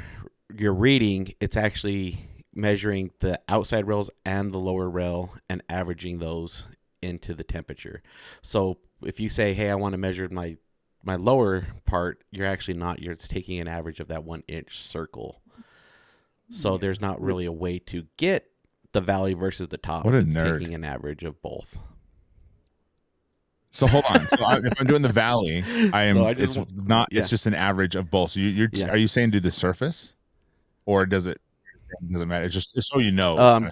reading, it's actually measuring the outside rails and the lower rail and averaging those into the temperature. So if you say, hey, I want to measure my lower part, you're actually not. You're just taking an average of that 1 inch circle. So there's not really a way to get the valley versus the top. What a it's nerd. taking an average of both. So hold on. So if I'm doing the valley, it's just an average of both. So are you saying do the surface, or doesn't matter? It's just so you know.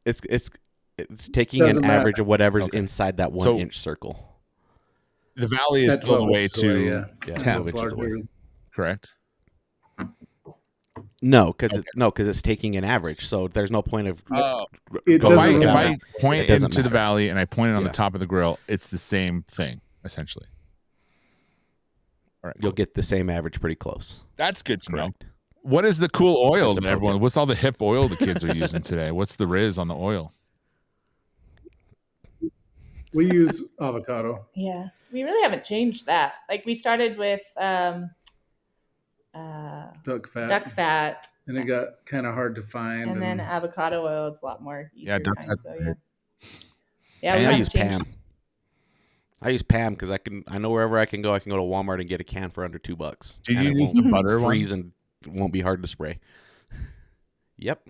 It's taking an average of whatever's inside that 1 inch circle. The valley is still the way to 12 inches away. Correct. No, because it's taking an average. So there's no point of. If I point into the valley and I point it on the top of the grill, it's the same thing essentially. All right, you'll get the same average pretty close. That's good to know. What is the cool oil that everyone? What's all the hip oil the kids are using today? What's the Riz on the oil? We use avocado. Yeah, we really haven't changed that. Like we started with duck fat, and it got kind of hard to find. And then avocado oil is a lot more easier to find. So yeah, I use Pam. I use Pam because I know wherever I can go to Walmart and get a can for under $2. Do you use the butter freeze one? And it won't be hard to spray. Yep.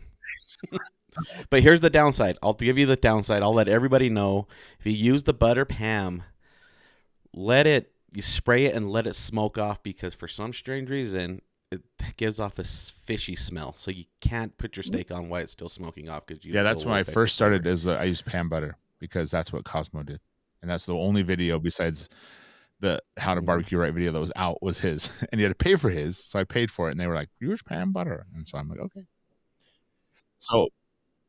But here's the downside. I'll give you the downside. I'll let everybody know. If you use the butter Pam, you spray it and let it smoke off, because for some strange reason it gives off a fishy smell. So you can't put your steak on while it's still smoking off. That's when I first started. I used Pam butter because that's what Cosmo did, and that's the only video besides the How to Barbecue Right video that was out was his, and he had to pay for his, so I paid for it, and they were like, use Pam butter, and so I'm like, okay. So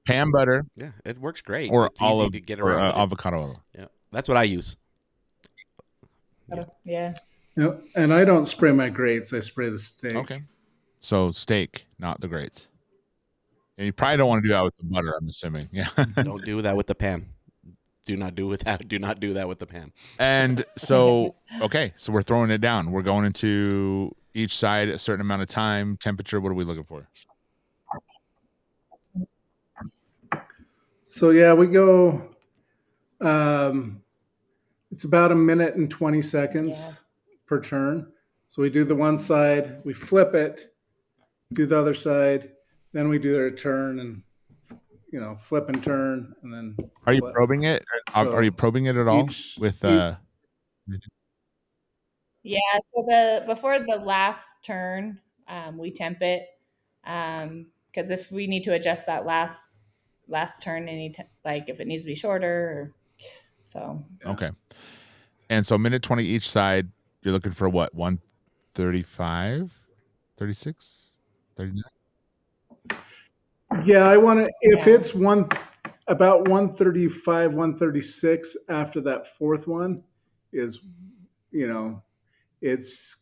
Pam butter, yeah, it works great. Or it's olive easy to get around or avocado oil. Yeah, that's what I use. Yeah. And I don't spray my grates. I spray the steak. Okay. So steak, not the grates. And you probably don't want to do that with the butter, I'm assuming. Yeah. Don't do that with the Pam. Do not do that with the Pam. And so, okay, so we're throwing it down. We're going into each side a certain amount of time. Temperature, what are we looking for? So yeah, we go. It's about 1 minute and 20 seconds per turn. So we do the one side, we flip it, do the other side, then we do a turn and flip and turn, and then. Are you probing it? Are you probing it at all with? Yeah. So before the last turn, we temp it, because if we need to adjust that last turn, like if it needs to be shorter, Okay. And so 1:20 each side. You're looking for what? 135, 36, 39. Yeah, I want to. If it's about 135, 136 after that fourth one is, it's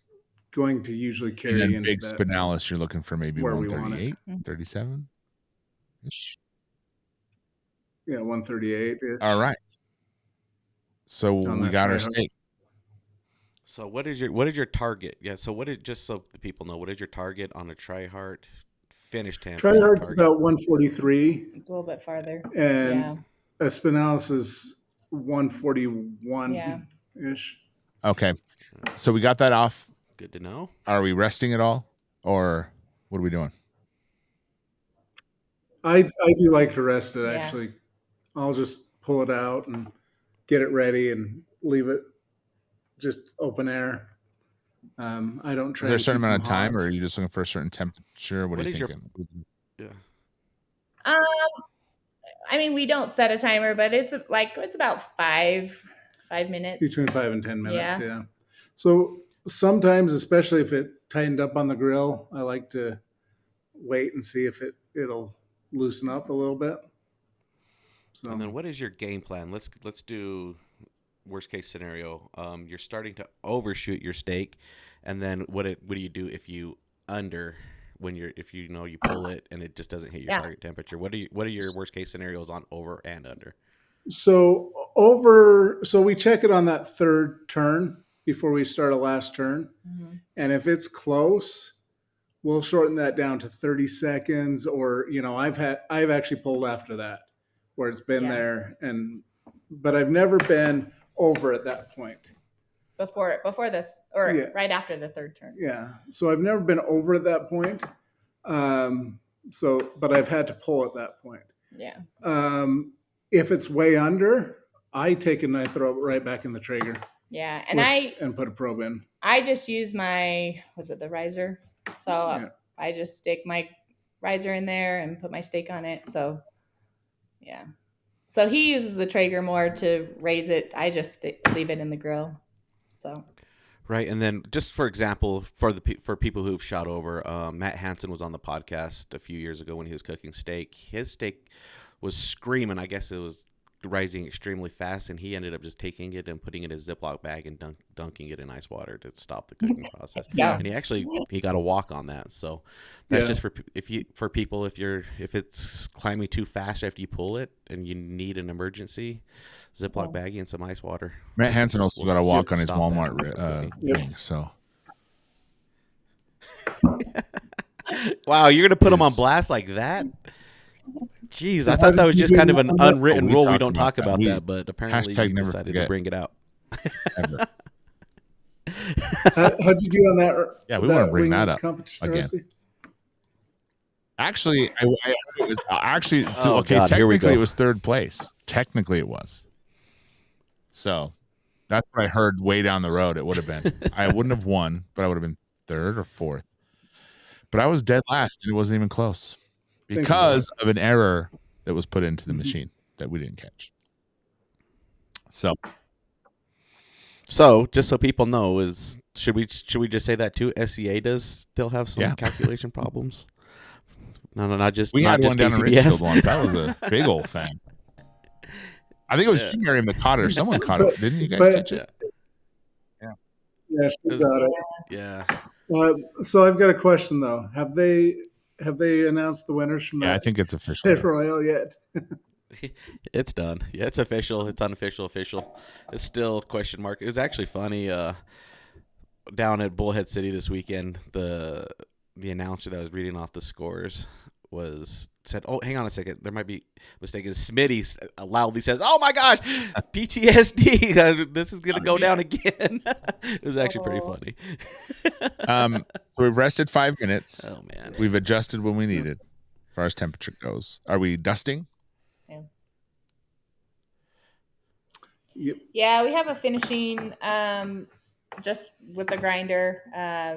going to usually carry and then into big that, spinalis. You're looking for maybe where 138, 37. Yeah, 138. All right. So we got our steak. So what is your target? Yeah. So just so the people know, what is your target on a Tri-Heart finish temp? Tri-Heart's about 143. It's a little bit farther. And a spinalis is 141 ish. Okay. So we got that off. Good to know. Are we resting at all, or what are we doing? I do like to rest it, actually. I'll just pull it out and get it ready and leave it just open air. I don't try. Is there a certain amount of time, or are you just looking for a certain temperature? What are you thinking? I mean, we don't set a timer, but it's about 5 minutes. Between 5 and 10 minutes, yeah. So sometimes, especially if it tightened up on the grill, I like to wait and see if it'll loosen up a little bit. So. And then what is your game plan? Let's do worst case scenario. You're starting to overshoot your steak, and then what do you do if you if you pull it and it just doesn't hit your target temperature? What are your worst case scenarios on over and under? So we check it on that third turn before we start a last turn. Mm-hmm. And if it's close, we'll shorten that down to 30 seconds, or I've actually pulled after that where it's been there, but I've never been over at that point. Before right after the third turn. Yeah. So I've never been over at that point. But I've had to pull at that point. Yeah. If it's way under, I take and I throw it right back in the Traeger. Yeah, and put a probe in. I just use the riser? So I just stick my riser in there and put my steak on it. So yeah. So he uses the Traeger more to raise it. I just leave it in the grill. So. Right, and then just for example, for people who've shot over, Matt Hansen was on the podcast a few years ago when he was cooking steak. His steak was screaming. I guess it was rising extremely fast, and he ended up just taking it and putting it in a Ziploc bag and dunking it in ice water to stop the cooking process. Yeah. And he got a walk on that. So that's just for people if it's climbing too fast after you pull it and you need an emergency, Ziploc baggie and some ice water. Matt Hansen also got a walk on his Walmart ring. So. Wow, you're gonna put him on blast like that? Jeez, I thought that was just kind of an unwritten rule. We don't talk about that, but apparently you decided to bring it out. How'd you do on that? Yeah, we want to bring that up again. Rusty? Actually, it was God, technically it was third place. Technically it was. So that's what I heard way down the road. It would have been. I wouldn't have won, but I would have been third or fourth. But I was dead last, and it wasn't even close because of an error that was put into the machine that we didn't catch. So just so people know, should we just say that too? SCA does still have some calculation problems. No, not just we not had just one down in KCBS. Richfield once. That was a big old thing. I think it was you, Miriam, that caught it, or someone caught it. Didn't you guys catch it? Yeah, she got it. Yeah. So I've got a question though. Have they announced the winners from that? I think it's official. Pit Royal yet? It's done. Yeah, it's official. It's unofficial. Official. It's still a question mark. It was actually funny. Down at Bullhead City this weekend, the announcer that was reading off the scores said, "Oh, hang on a second. There might be a mistake." And Smitty loudly says, "Oh my gosh, PTSD! This is gonna go down again." It was actually pretty funny. So we've rested 5 minutes. Oh man, we've adjusted when we needed, as far as temperature goes. Are we dusting? Yeah, we have a finishing just with the grinder.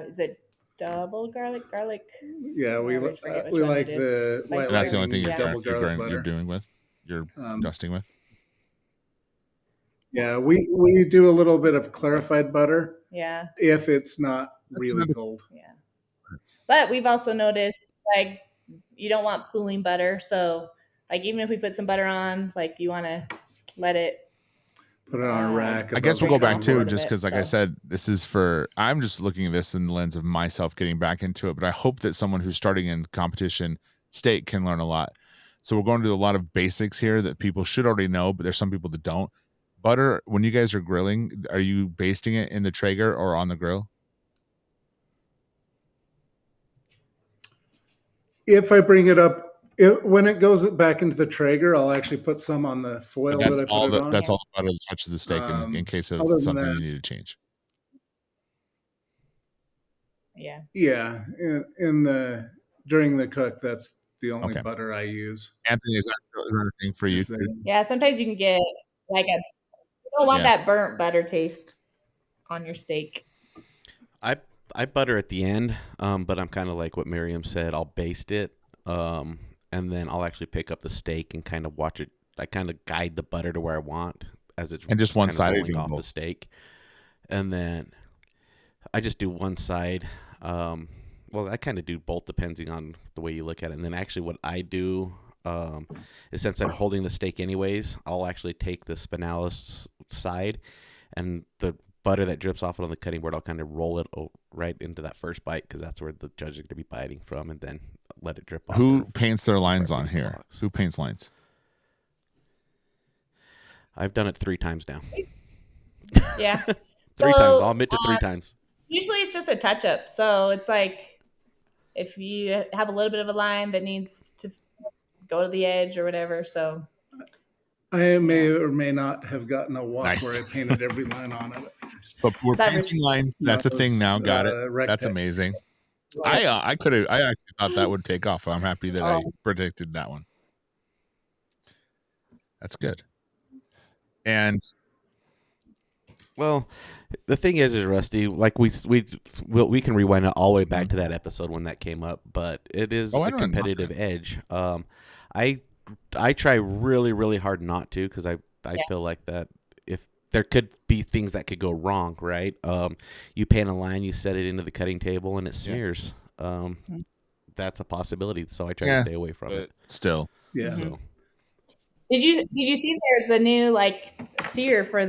Is it double garlic? Yeah, we like the. And that's the only thing you're doing with. You're dusting with. Yeah, we do a little bit of clarified butter. Yeah. If it's not really cold. Yeah. But we've also noticed you don't want pooling butter, so even if we put some butter on, you want to let it. Put it on a rack. I guess we'll go back too, just because, I said, this is I'm just looking at this in the lens of myself getting back into it, but I hope that someone who's starting in competition state can learn a lot. So we're going to do a lot of basics here that people should already know, but there's some people that don't. Butter, when you guys are grilling, are you basting it in the Traeger or on the grill? If I bring it up, when it goes back into the Traeger, I'll actually put some on the foil that I put it on. That's all the butter that touches the steak in case of something you need to change. Yeah. Yeah. During the cook, that's the only butter I use. Anthony, is that a thing for you? Yeah. Sometimes you can get you don't want that burnt butter taste on your steak. I butter at the end, but I'm kind of like what Miriam said. I'll baste it. And then I'll actually pick up the steak and kind of watch it. I kind of guide the butter to where I want as it's and just one side off the steak. And then I just do one side. Well, I kind of do both depending on the way you look at it. And then actually what I do is, since I'm holding the steak anyways, I'll actually take the spinalis side and the butter that drips off it on the cutting board, I'll kind of roll it right into that first bite because that's where the judge is going to be biting from, and then let it drip off. Who paints their lines on here? Who paints lines? I've done it 3 times now. Yeah. 3 times. I'll admit to 3 times. Usually it's just a touch-up. So it's if you have a little bit of a line that needs to go to the edge or whatever. So I may or may not have gotten a walk Nice. where I painted every line on it. But we're Is that painting rich? lines. That's a thing now. Got it. That's rectangle. amazing. I actually thought that would take off. I'm happy that I predicted that one. That's good. And well, the thing is Rusty, like we can rewind it all the way back to that episode when that came up, but it is a competitive edge. I try really, really hard not to, because I feel like that if there could be things that could go wrong, right? You paint a line, you set it into the cutting table, and it smears. That's a possibility. So I try to stay away from it. Still, yeah. So. Did you see there's a new sear for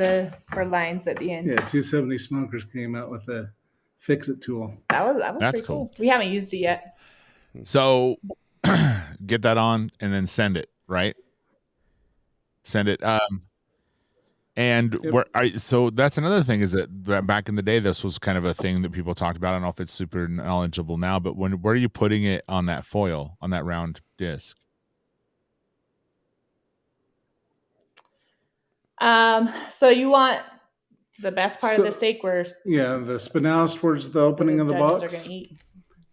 lines at the end? Yeah, 270 Smokers came out with a fix-it tool. That's pretty cool. We haven't used it yet. So get that on and then send it, right? Send it. And so that's another thing, is that back in the day, this was kind of a thing that people talked about. I don't know if it's super knowledgeable now, but where are you putting it on that foil, on that round disc? So you want the best part of the steak where the spinalis towards the opening of the box. Are gonna eat.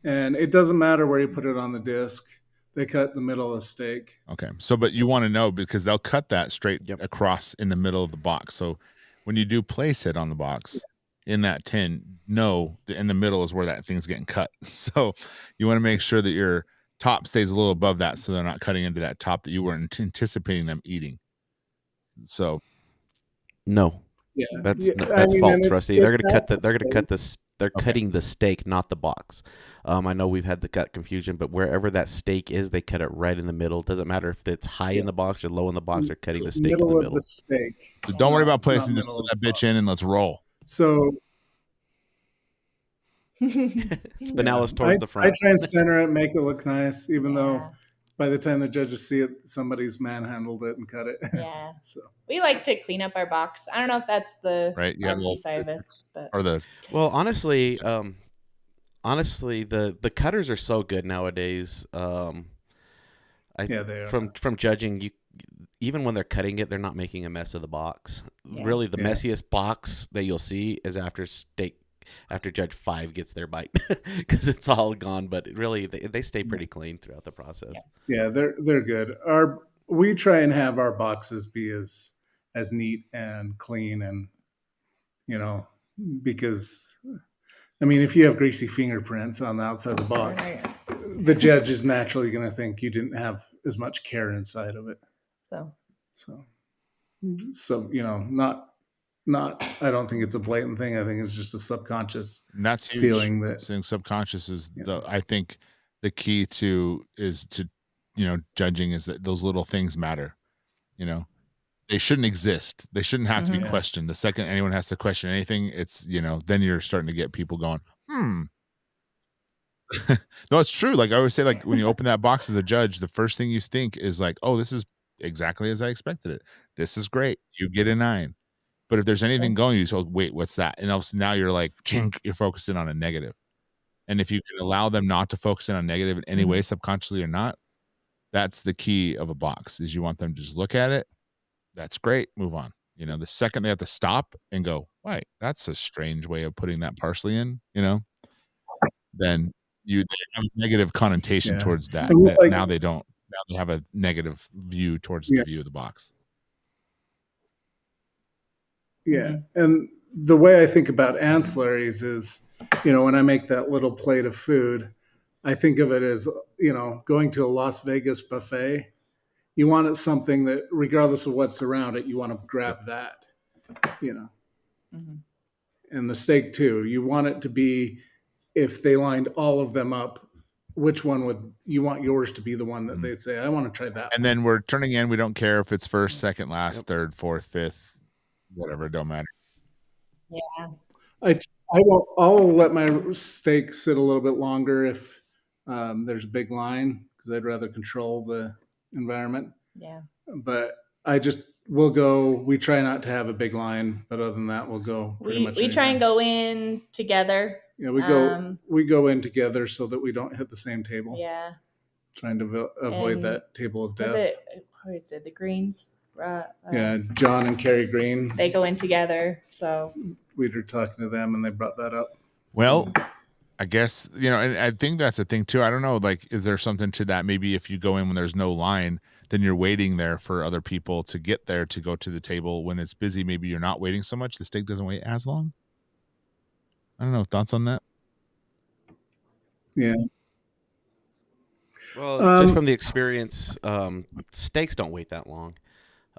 And it doesn't matter where you put it on the disc. They cut the middle of the steak. Okay. So, but you want to know, because they'll cut that straight across in the middle of the box. So when you do place it on the box in that tin, in the middle is where that thing's getting cut. So you want to make sure that your top stays a little above that, so they're not cutting into that top that you weren't anticipating them eating. So no, that's false, Rusty. They're gonna cut this. They're cutting the steak, not the box. I know we've had the gut confusion, but wherever that steak is, they cut it right in the middle. It doesn't matter if it's high in the box or low in the box. They're cutting the steak in the middle. Of the steak. So don't worry about placing, just put that bitch in and let's roll. So spinalis towards the front. I try and center it, make it look nice, even though by the time the judges see it, somebody's manhandled it and cut it. Yeah. So we like to clean up our box. I don't know if that's the right. Yeah. side of us, but honestly, the cutters are so good nowadays. They are. From judging, even when they're cutting it, they're not making a mess of the box. Yeah. Really, the messiest box that you'll see is after Judge 5 gets their bite, because it's all gone. But really, they stay pretty clean throughout the process. Yeah, they're good. We try and have our boxes be as neat and clean, and because if you have greasy fingerprints on the outside of the box, the judge is naturally going to think you didn't have as much care inside of it. So not. I don't think it's a blatant thing. I think it's just a subconscious. And that's huge. Feeling that saying subconscious is I think the key to judging is that those little things matter. They shouldn't exist. They shouldn't have to be questioned. The second anyone has to question anything, it's then you're starting to get people going, No, it's true. Like I always say, when you open that box as a judge, the first thing you think is oh, this is exactly as I expected it. This is great. You get a 9. But if there's anything going, you say, wait, what's that? And now you're you're focusing on a negative. And if you can allow them not to focus in on negative in any way, subconsciously or not, that's the key of a box, is you want them to just look at it. That's great. Move on. The second they have to stop and go, wait, that's a strange way of putting that parsley in, then they have a negative connotation towards that. Now they don't. Now they have a negative view towards the view of the box. Yeah. And the way I think about ancillaries is, when I make that little plate of food, I think of it as, going to a Las Vegas buffet. You want it something that, regardless of what's around it, you want to grab that, And the steak too. You want it to be, if they lined all of them up, which one would you want yours to be the one that they'd say, I want to try that. And then we're turning in. We don't care if it's first, second, last, third, fourth, fifth. Whatever, it don't matter. Yeah. I'll let my steak sit a little bit longer if there's a big line, because I'd rather control the environment. Yeah. But we try not to have a big line, but other than that, we'll go pretty much. We try and go in together Yeah, we go in together so that we don't hit the same table. Yeah. Trying to avoid And that table of death. How is it? The Greens. Yeah, John and Carrie Green. They go in together. So we were talking to them, and they brought that up. Well, I guess, and I think that's a thing too. I don't know, like, is there something to that? Maybe if you go in when there's no line, then you're waiting there for other people to get there to go to the table. When it's busy, maybe you're not waiting so much. The steak doesn't wait as long. I don't know. Thoughts on that? Yeah. Well, just from the experience, steaks don't wait that long.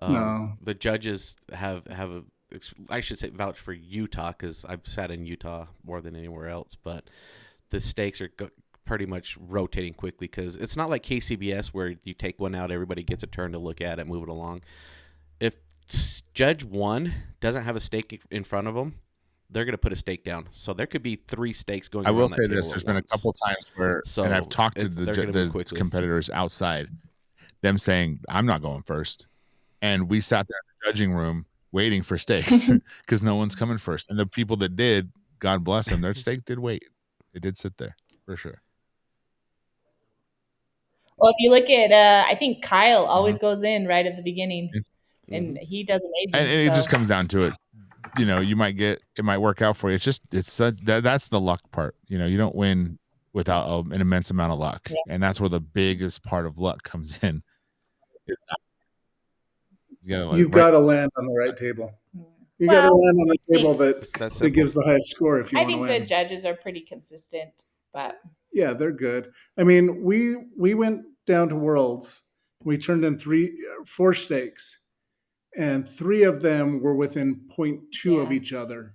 No. The judges I should say, vouch for Utah, because I've sat in Utah more than anywhere else, but the steaks are pretty much rotating quickly, because it's not like KCBS where you take one out, everybody gets a turn to look at it, move it along. If Judge 1 doesn't have a steak in front of them, they're going to put a steak down. So there could be 3 steaks going around that table. I will say this. There's been a couple times where, and I've talked to the competitors outside, them saying, I'm not going first. And we sat there in the judging room waiting for steaks because no one's coming first. And the people that did, God bless them, their steak did wait. It did sit there for sure. Well, if you look at, I think Kyle always goes in right at the beginning, and he does amazing. And it just comes down to it. You might it might work out for you. That's the luck part. You don't win without an immense amount of luck. Yeah. And that's where the biggest part of luck comes in. You've got to land on the right table. You got to land on the table that gives the highest score. If you want to win. I think the judges are pretty consistent, but yeah, they're good. I mean, we went down to Worlds. We turned in 4 steaks, and 3 of them were within 0.2 of each other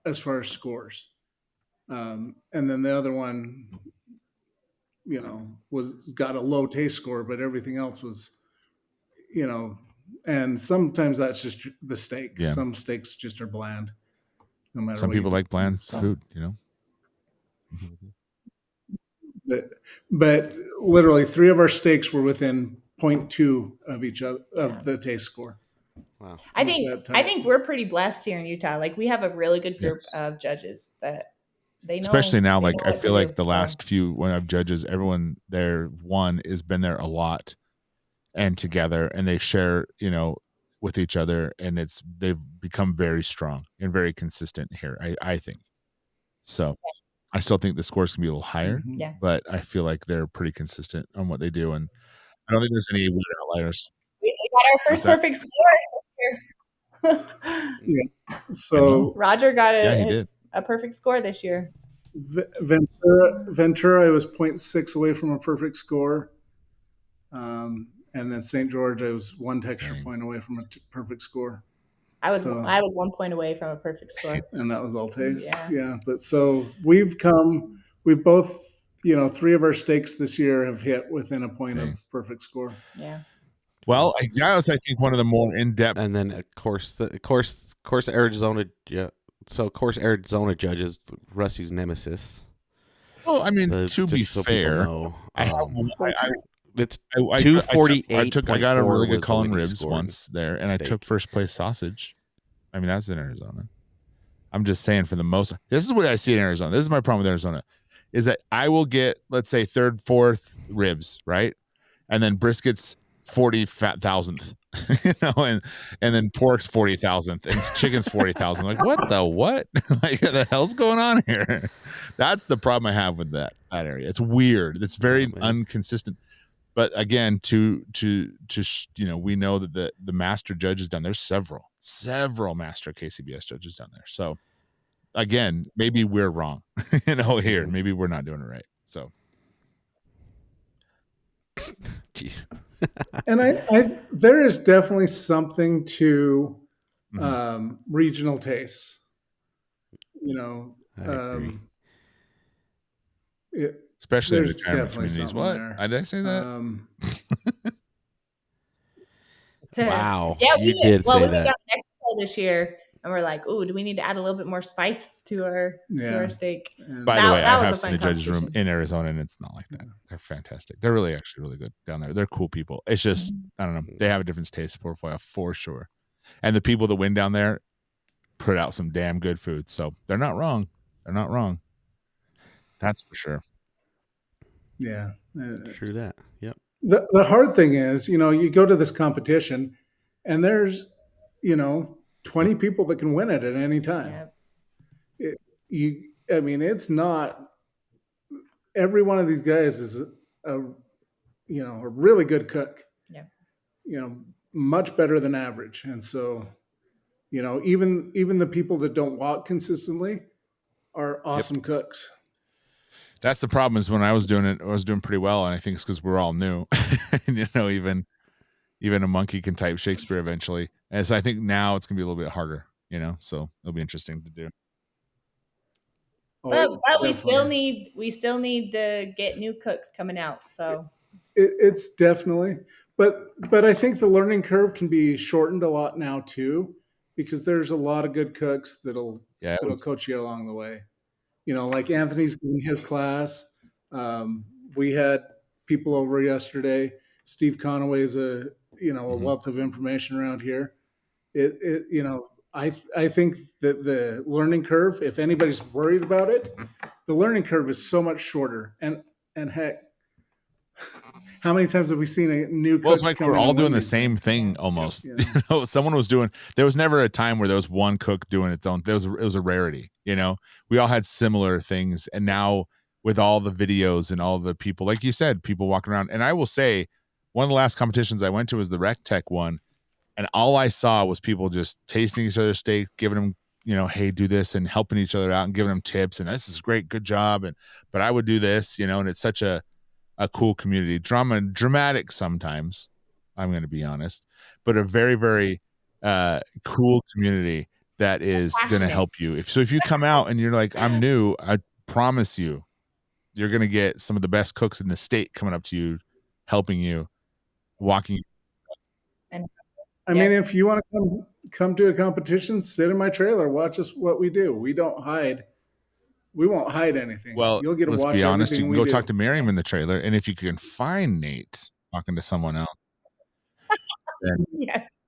as far as scores. And then the other one, got a low taste score, but everything else was, and sometimes that's just the steak. Yeah. Some steaks just are bland. No matter. Some people like bland food, But literally 3 of our steaks were within 0.2 of each other of the taste score. Wow. I think we're pretty blessed here in Utah. Like, we have a really good group of judges that they know. Especially now, like, I feel like the last few when I've judges, everyone there has been there a lot and together, and they share, with each other, and they've become very strong and very consistent here. I think so. I still think the scores can be a little higher, but I feel like they're pretty consistent on what they do, and I don't think there's any weird outliers. We got our first perfect score this year. Yeah. So Roger got a perfect score this year. Ventura was 0.6 away from a perfect score. And then St. George, I was 1 texture point away from a perfect score. I was 1 point away from a perfect score. And that was all taste. Yeah. But so we've both, 3 of our steaks this year have hit within a point of perfect score. Yeah. Well, I think one of the more in-depth. And then, of course, Arizona. Yeah. So, of course, Arizona judges Rusty's nemesis. Well, I mean, to be fair, it's 248. I got a really good call on ribs once there, and I took first place sausage. I mean, that's in Arizona. I'm just saying, for the most, this is what I see in Arizona. This is my problem with Arizona, is that I will get, let's say, 3rd, 4th ribs, right, and then brisket's 40,000th, and then pork's 40,000th, and chicken's 40,000. Like, what? Like, the hell's going on here? That's the problem I have with that area. It's weird. It's very inconsistent. But again, we know that the master judges down there's several master KCBS judges down there. So again, maybe we're wrong, here. Maybe we're not doing it right. So, jeez. And I there is definitely something to regional tastes. I agree. Especially in retirement communities. What? Did I say that? Wow. Yeah, we did. Well, we got Mexico this year, and we're like, "Ooh, do we need to add a little bit more spice to our steak?" By the way, I have seen the judges' room in Arizona, and it's not like that. They're fantastic. They're really good down there. They're cool people. It's just, I don't know. They have a different taste profile for sure. And the people that win down there put out some damn good food. So they're not wrong. That's for sure. Yeah. True that. Yep. The hard thing is, you go to this competition and there's, 20 people that can win it at any time. Yep. It's not, every one of these guys is a really good cook. Yeah. Much better than average. And so, even the people that don't walk consistently are awesome cooks. That's the problem, is when I was doing it, I was doing pretty well. And I think it's because we're all new. And, even a monkey can type Shakespeare eventually. And so I think now it's going to be a little bit harder, so it'll be interesting to do. But we still need to get new cooks coming out. So it's definitely, but I think the learning curve can be shortened a lot now too, because there's a lot of good cooks that'll coach you along the way. Like Anthony's in his class. We had people over yesterday. Steve Conaway is a wealth of information around here. I think that the learning curve, if anybody's worried about it, the learning curve is so much shorter. And heck, how many times have we seen a new cook? Well, it's like we're all doing the same thing almost. Yeah. Someone was doing. There was never a time where there was one cook doing its own. It was a rarity. We all had similar things, and now with all the videos and all the people, like you said, people walking around. And I will say, one of the last competitions I went to was the Rec Tech one, and all I saw was people just tasting each other's steaks, giving them, hey, do this, and helping each other out and giving them tips. And this is great, good job. But I would do this, and it's such a cool community. Dramatic sometimes, I'm going to be honest, but a very, very cool community that is going to help you. If you come out and you're like, I'm new, I promise you, you're going to get some of the best cooks in the state coming up to you, helping you, walking. I mean, if you want to come to a competition, sit in my trailer, watch us what we do. We don't hide. We won't hide anything. Well, you'll get to let's watch be honest. You everything can we go do. talk to Miriam in the trailer, and if you can find Nate talking to someone else, then yes.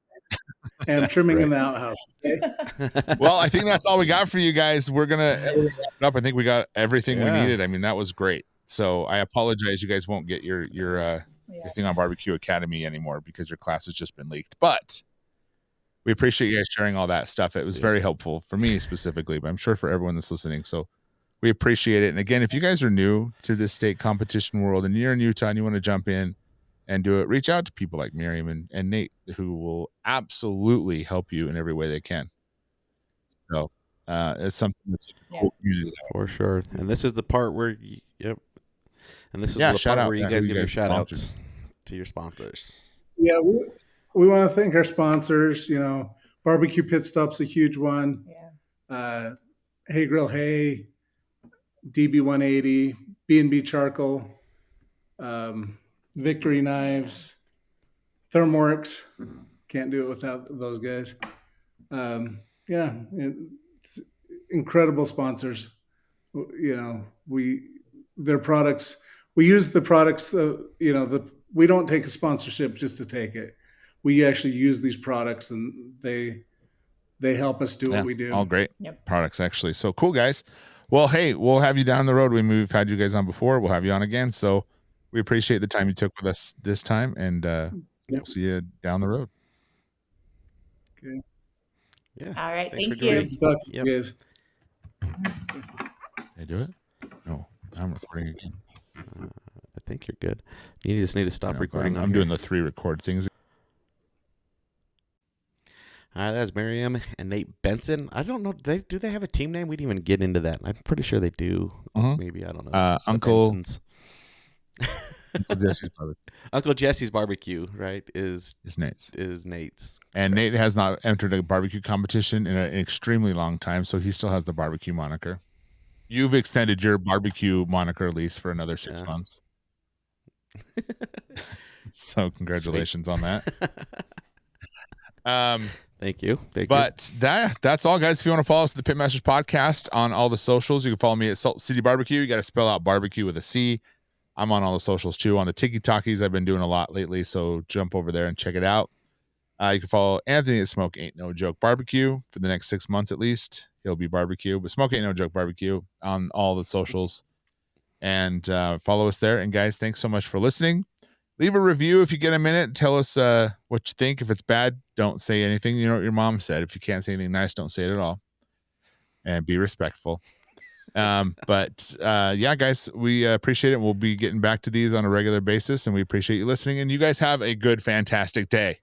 And trimming in the outhouse. Okay? Well, I think that's all we got for you guys. We're gonna wrap it up. I think we got everything we needed. I mean, that was great. So I apologize. You guys won't get your thing on Barbecue Academy anymore because your class has just been leaked. But we appreciate you guys sharing all that stuff. It was very helpful for me specifically, but I'm sure for everyone that's listening. So we appreciate it. And again, if you guys are new to this state competition world and you're in Utah and you want to jump in and do it, reach out to people like Miriam and Nate, who will absolutely help you in every way they can. So it's something that's a cool community for sure. And this is the part where and this is the part where you guys give your shout outs to your sponsors. Yeah, we want to thank our sponsors. Barbecue Pit Stop's a huge one. Yeah. Hey Grill Hey, DB180, B&B Charcoal, Victory Knives, Thermworks. Can't do it without those guys. It's incredible sponsors. Their products. We use the products. We don't take a sponsorship just to take it. We actually use these products, and they help us do what we do. All great products, actually. So cool, guys. Well, hey, we'll have you down the road. We've had you guys on before. We'll have you on again. So we appreciate the time you took with us this time, and we'll see you down the road. Okay. Yeah. All right. Thanks Thank you. Talk to you guys. Did I do it? No, I'm recording again. I think you're good. You just need to stop recording. I'm doing the 3 record things. All right, that's Miriam and Nate Benson. I don't know. Do they have a team name? We didn't even get into that. I'm pretty sure they do. Maybe, I don't know. Uncle Bensons. Jesse's barbecue. Uncle Jesse's barbecue, right? Is Nate's. And Nate has not entered a barbecue competition in an extremely long time, so he still has the barbecue moniker. You've extended your barbecue moniker lease for another 6 months. So congratulations on that. Thank you. But that's all, guys. If you want to follow us at the Pitmasters Podcast on all the socials, you can follow me at Salt City Barbecue. You got to spell out barbecue with a C. I'm on all the socials too. On the Tiki Talkies, I've been doing a lot lately, so jump over there and check it out. You can follow Anthony at Smoke Ain't No Joke Barbecue for the next 6 months at least. He'll be barbecue, but Smoke Ain't No Joke Barbecue on all the socials. and follow us there. And guys, thanks so much for listening. Leave a review if you get a minute. Tell us what you think. If it's bad, don't say anything. You know what your mom said. If you can't say anything nice, don't say it at all. And be respectful. But yeah, guys, we appreciate it. We'll be getting back to these on a regular basis, and we appreciate you listening. And you guys have a good, fantastic day.